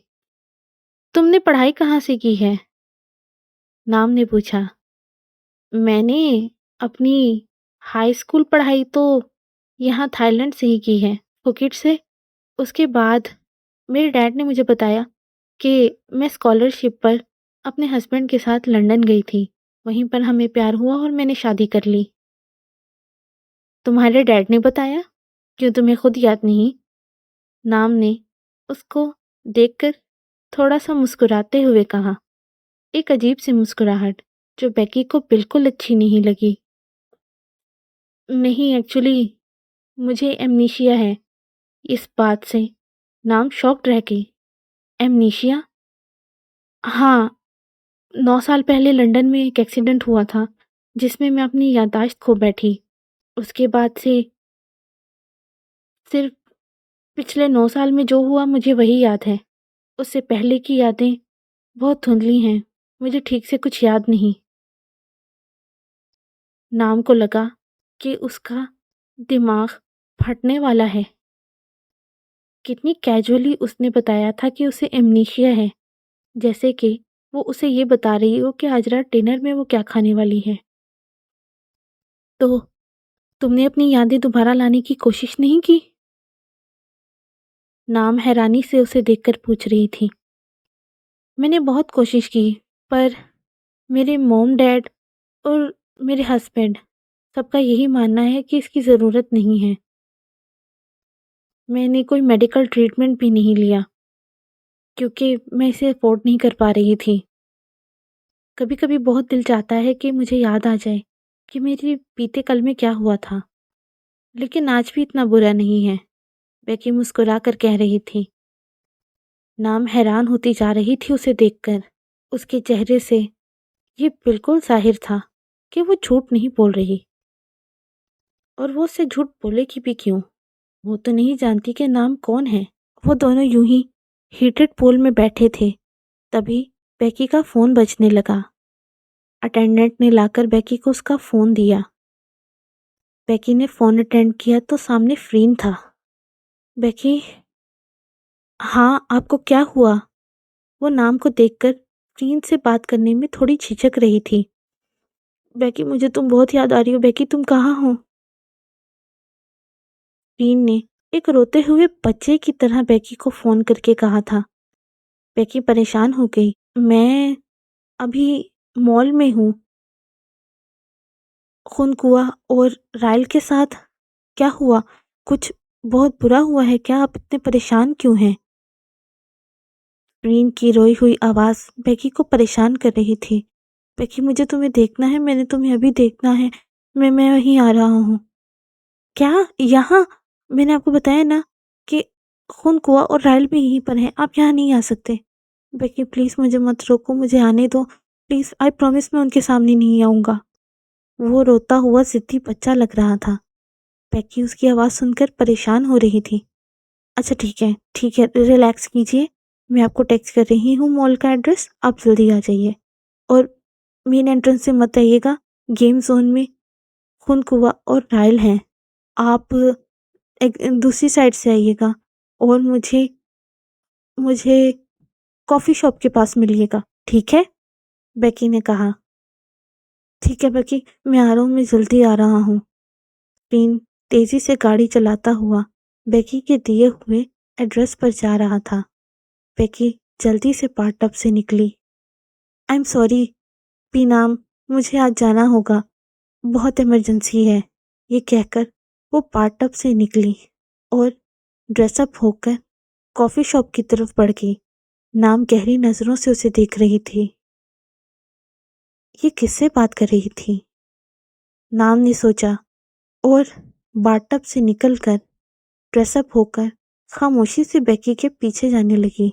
तुमने पढ़ाई कहाँ से की है? नाम ने पूछा। मैंने अपनी हाई स्कूल पढ़ाई तो यहाँ थाईलैंड से ही की है, फुकेट से। उसके बाद मेरे डैड ने मुझे बताया कि मैं स्कॉलरशिप पर अपने हस्बैंड के साथ लंदन गई थी। वहीं पर हमें प्यार हुआ और मैंने शादी कर ली। तुम्हारे डैड ने बताया? क्यों तुम्हें खुद याद नहीं? नाम ने उसको देखकर थोड़ा सा मुस्कुराते हुए कहा। एक अजीब सी मुस्कुराहट जो बेकी को बिल्कुल अच्छी नहीं लगी। नहीं, एक्चुअली मुझे एमनीशिया है। इस बात से नाम शॉक्ड रह गई। एमनीशिया? हाँ, 9 साल पहले लंदन में एक एक्सीडेंट हुआ था जिसमें मैं अपनी याददाश्त खो बैठी। उसके बाद से सिर्फ पिछले 9 साल में जो हुआ मुझे वही याद है। उससे पहले की यादें बहुत धुंधली हैं। मुझे ठीक से कुछ याद नहीं। नाम को लगा कि उसका दिमाग फटने वाला है। कितनी कैजुअली उसने बताया था कि उसे एमनीशिया है, जैसे कि वो उसे ये बता रही हो कि आज रात डिनर में वो क्या खाने वाली है। तो तुमने अपनी यादें दोबारा लाने की कोशिश नहीं की? नाम हैरानी से उसे देखकर पूछ रही थी। मैंने बहुत कोशिश की, पर मेरे मॉम डैड और मेरे हस्बैंड सबका यही मानना है कि इसकी ज़रूरत नहीं है। मैंने कोई मेडिकल ट्रीटमेंट भी नहीं लिया क्योंकि मैं इसे अफोर्ड नहीं कर पा रही थी। कभी-कभी बहुत दिल चाहता है कि मुझे याद आ जाए कि मेरे बीते कल में क्या हुआ था, लेकिन आज भी इतना बुरा नहीं है, बेकी मुस्कुरा कर कह रही थी। नाम हैरान होती जा रही थी उसे देखकर। उसके चेहरे से ये बिल्कुल ज़ाहिर था कि वो झूठ नहीं बोल रही, और वो उससे झूठ बोलेगी भी क्यों? वो तो नहीं जानती कि नाम कौन है। वो दोनों यूं ही हीटेड पूल में बैठे थे, तभी बेकी का फ़ोन बजने लगा। अटेंडेंट ने लाकर बेकी को उसका फ़ोन दिया। बेकी ने फ़ोन अटेंड किया तो सामने फ़्रीन था। बेकी, हाँ, आपको क्या हुआ? वो नाम को देखकर फ़्रीन से बात करने में थोड़ी झिझक रही थी। बेकी, मुझे तुम बहुत याद आ रही हो। बेकी, तुम कहाँ हो? फ़्रीन ने एक रोते हुए बच्चे की तरह बेकी को फ़ोन करके कहा था। बेकी परेशान हो गई। मैं अभी मॉल में हूँ। कुआ और राइल के साथ क्या हुआ? कुछ बहुत बुरा हुआ है क्या? आप इतने परेशान क्यों हैं? रीन की रोई हुई आवाज़ बेकी को परेशान कर रही थी। बेकी, मुझे तुम्हें देखना है, मैंने तुम्हें अभी देखना है। मैं वहीं आ रहा हूँ। क्या? यहाँ? मैंने आपको बताया ना कि कुआ और राइल भी यहीं पर हैं। आप यहाँ नहीं आ सकते। बेकी, प्लीज़ मुझे मत रोको, मुझे आने दो। प्लीज़, आई प्रॉमिस मैं उनके सामने नहीं आऊँगा। वो रोता हुआ ज़िद्दी बच्चा लग रहा था। बेकी उसकी आवाज़ सुनकर परेशान हो रही थी। अच्छा ठीक है, रिलैक्स कीजिए। मैं आपको टेक्स्ट कर रही हूँ मॉल का एड्रेस, आप जल्दी आ जाइए। और मेन एंट्रेंस से मत आइएगा, गेम ज़ोन में कुआ और राइल हैं। आप एक दूसरी साइड से आइएगा और मुझे मुझे कॉफ़ी शॉप के पास मिलिएगा। ठीक है? बेकी ने कहा। ठीक है बेकी, मैं आ रहा हूँ, मैं जल्दी आ रहा हूँ। फ्रीन तेजी से गाड़ी चलाता हुआ बेकी के दिए हुए एड्रेस पर जा रहा था। बेकी जल्दी से बाथ टब से निकली। आई एम सॉरी पीनाम, मुझे आज जाना होगा, बहुत इमरजेंसी है, ये कहकर वो बाथ टब से निकली और ड्रेसअप होकर कॉफी शॉप की तरफ बढ़ गई। नाम गहरी नजरों से उसे देख रही थी। ये किससे बात कर रही थी? नाम ने सोचा और बाथटब से निकलकर ड्रेसअप होकर खामोशी से बेकी के पीछे जाने लगी।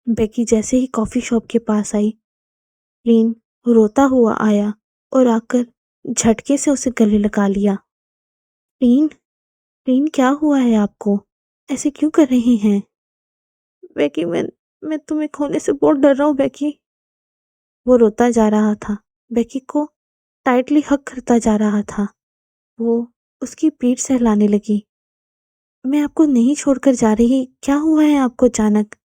बेकी जैसे ही कॉफी शॉप के पास आई, रीन रोता हुआ आया और आकर झटके से उसे गले लगा लिया। रीन, रीन क्या हुआ है आपको? ऐसे क्यों कर रही हैं? बेकी मैं तुम्हें खोने से बहुत डर रहा हूँ बेकी। वो रोता जा रहा था, बेकी को टाइटली हग करता जा रहा था। वो उसकी पीठ सहलाने लगी। मैं आपको नहीं छोड़कर जा रही, क्या हुआ है आपको अचानक?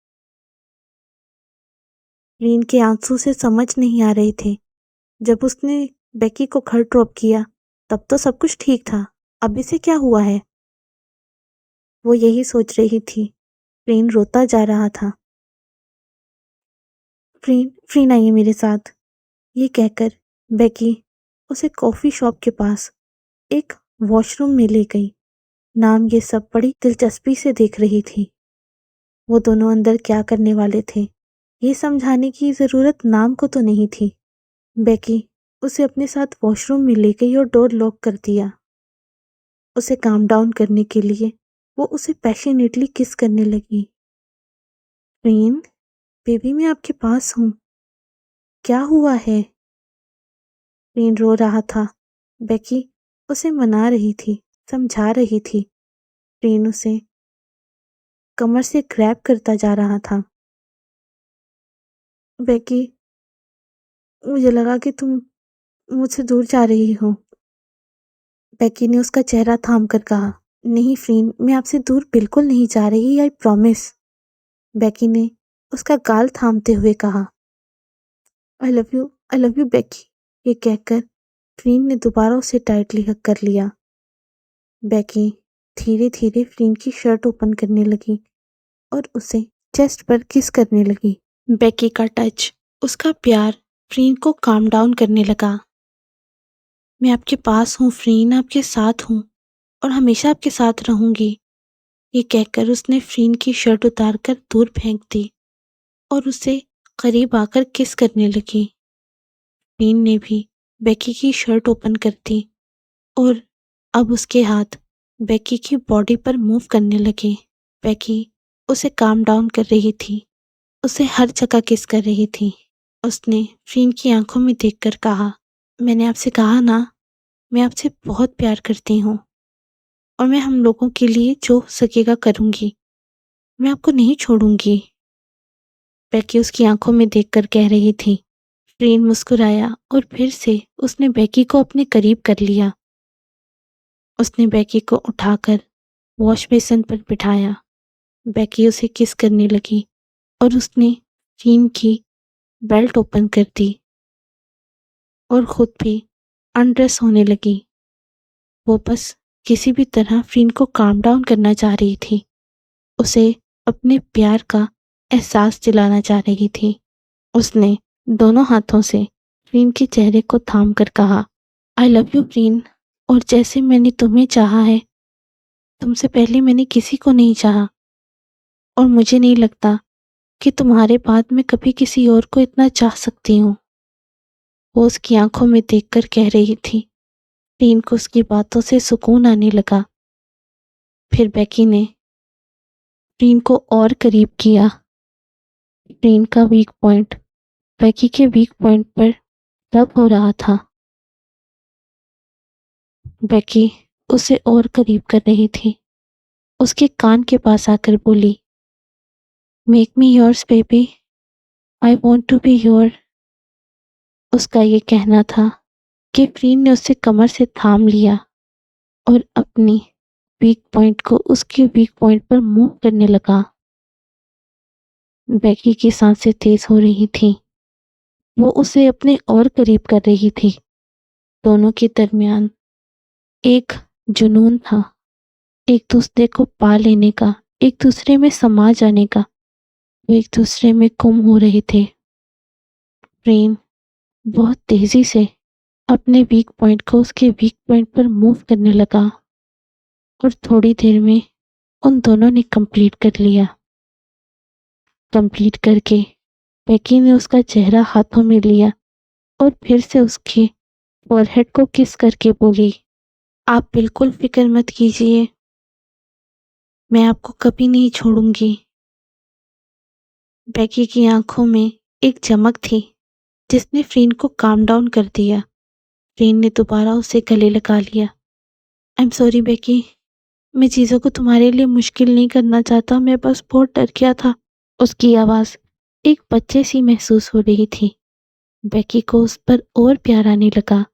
रीन के आंसू से समझ नहीं आ रहे थे। जब उसने बेकी को घर ड्रॉप किया तब तो सब कुछ ठीक था, अब इसे क्या हुआ है? वो यही सोच रही थी। रीन रोता जा रहा था। फ्रीन फ्रीन आइए मेरे साथ, ये कहकर बेकी उसे कॉफी शॉप के पास एक वॉशरूम में ले गई। नाम ये सब बड़ी दिलचस्पी से देख रही थी। वो दोनों अंदर क्या करने वाले थे, ये समझाने की जरूरत नाम को तो नहीं थी। बेकी उसे अपने साथ वॉशरूम में ले गई और डोर लॉक कर दिया। उसे काम डाउन करने के लिए वो उसे पैशनेटली किस करने लगी। रीन, बेबी मैं आपके पास हूँ, क्या हुआ है? रीन रो रहा था। बेकी उसे मना रही थी, समझा रही थी। रीन उसे कमर से ग्रैब करता जा रहा था। बेकी, मुझे लगा कि तुम मुझसे दूर जा रही हो। बेकी ने उसका चेहरा थाम कर कहा। नहीं फ्रीन, मैं आपसे दूर बिल्कुल नहीं जा रही, आई प्रॉमिस। बेकी ने उसका गाल थामते हुए कहा। आई लव यू बेकी, ये कहकर फ्रीन ने दोबारा उसे टाइटली हग कर लिया। बेकी धीरे धीरे फ्रीन की शर्ट ओपन करने लगी और उसे चेस्ट पर किस करने लगी। बेकी का टच, उसका प्यार फ्रीन को काम डाउन करने लगा। मैं आपके पास हूँ फ्रीन, आपके साथ हूँ और हमेशा आपके साथ रहूंगी, ये कहकर उसने फ्रीन की शर्ट उतारकर दूर फेंक दी और उसे करीब आकर किस करने लगी। फ्रीन ने भी बेकी की शर्ट ओपन कर दी और अब उसके हाथ बेकी की बॉडी पर मूव करने लगे। बेकी उसे काम डाउन कर रही थी, उसे हर जगह किस कर रही थी। उसने फ्रीन की आंखों में देखकर कहा, मैंने आपसे कहा ना, मैं आपसे बहुत प्यार करती हूँ और मैं हम लोगों के लिए जो हो सकेगा करूँगी, मैं आपको नहीं छोड़ूंगी। बेकी उसकी आंखों में देखकर कह रही थी। फ्रीन मुस्कुराया और फिर से उसने बेकी को अपने करीब कर लिया। उसने बेकी को उठाकर वॉश बेसिन पर बिठाया। बेकी उसे किस करने लगी और उसने फ्रीन की बेल्ट ओपन कर दी और खुद भी अनड्रेस होने लगी। वो बस किसी भी तरह फ्रीन को काम डाउन करना चाह रही थी, उसे अपने प्यार का एहसास दिलाना चाह रही थी। उसने दोनों हाथों से फ्रीन के चेहरे को थाम कर कहा, आई लव यू फ्रीन, और जैसे मैंने तुम्हें चाहा है, तुमसे पहले मैंने किसी को नहीं चाहा और मुझे नहीं लगता कि तुम्हारे बाद मैं कभी किसी और को इतना चाह सकती हूँ। वो उसकी आंखों में देखकर कह रही थी। फ्रीन को उसकी बातों से सुकून आने लगा। फिर बेकी ने फ्रीन को और करीब किया। फ्रीन का वीक पॉइंट बेकी के वीक पॉइंट पर रब हो रहा था। बेकी उसे और करीब कर रही थी। उसके कान के पास आकर बोली, make me yours baby, I want to be your. उसका ये कहना था कि फ्रीन ने उसे कमर से थाम लिया और अपनी वीक पॉइंट को उसके वीक पॉइंट पर मूव करने लगा। बेकी की सांसें तेज हो रही थीं। वो उसे अपने और करीब कर रही थी। दोनों के दरमियान एक जुनून था, एक दूसरे को पा लेने का, एक दूसरे में समा जाने का। वो एक दूसरे में गुम हो रहे थे। प्रेम बहुत तेजी से अपने वीक पॉइंट को उसके वीक पॉइंट पर मूव करने लगा और थोड़ी देर में उन दोनों ने कंप्लीट कर लिया। कंप्लीट करके बेकी ने उसका चेहरा हाथों में लिया और फिर से उसके फॉरहेड को किस करके बोली, आप बिल्कुल फिक्र मत कीजिए, मैं आपको कभी नहीं छोड़ूंगी। बेकी की आंखों में एक चमक थी जिसने फ्रीन को काम डाउन कर दिया। फ्रीन ने दोबारा उसे गले लगा लिया। आई एम सॉरी बेकी, मैं चीज़ों को तुम्हारे लिए मुश्किल नहीं करना चाहता, मैं बस बहुत डर गया था। उसकी आवाज़ एक बच्चे सी महसूस हो रही थी। बेकी को उस पर और प्यार आने लगा।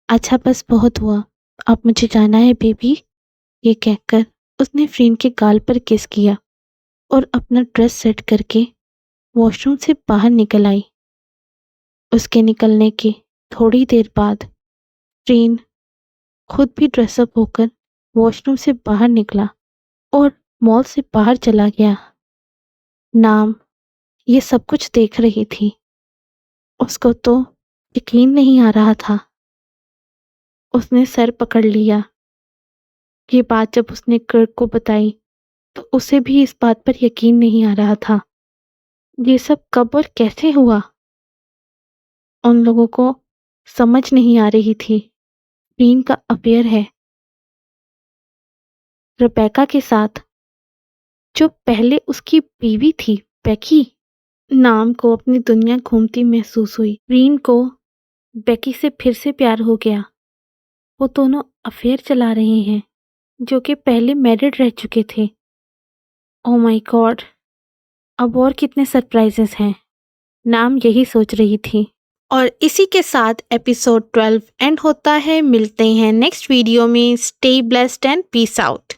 अच्छा बस बहुत हुआ, अब मुझे जाना है बेबी। ये कहकर उसने फ्रीन के गाल पर किस किया और अपना ड्रेस सेट करके वॉशरूम से बाहर निकल आई। उसके निकलने के थोड़ी देर बाद फ्रीन खुद भी ड्रेसअप होकर वॉशरूम से बाहर निकला और मॉल से बाहर चला गया। नाम ये सब कुछ देख रही थी। उसको तो यकीन नहीं आ रहा था। उसने सर पकड़ लिया। ये बात जब उसने कर्क को बताई तो उसे भी इस बात पर यकीन नहीं आ रहा था। ये सब कब और कैसे हुआ? उन लोगों को समझ नहीं आ रही थी फ्रीन का अफेयर है रेबेका के साथ, जो पहले उसकी बीवी थी बेकी। नाम को अपनी दुनिया घूमती महसूस हुई। फ्रीन को बेकी से फिर से प्यार हो गया। वो दोनों अफेयर चला रहे हैं जो कि पहले मैरिड रह चुके थे। ओह माय गॉड, अब और कितने सरप्राइजेस हैं, नाम यही सोच रही थी। और इसी के साथ एपिसोड 12 एंड होता है। मिलते हैं नेक्स्ट वीडियो में। Stay blessed and peace out.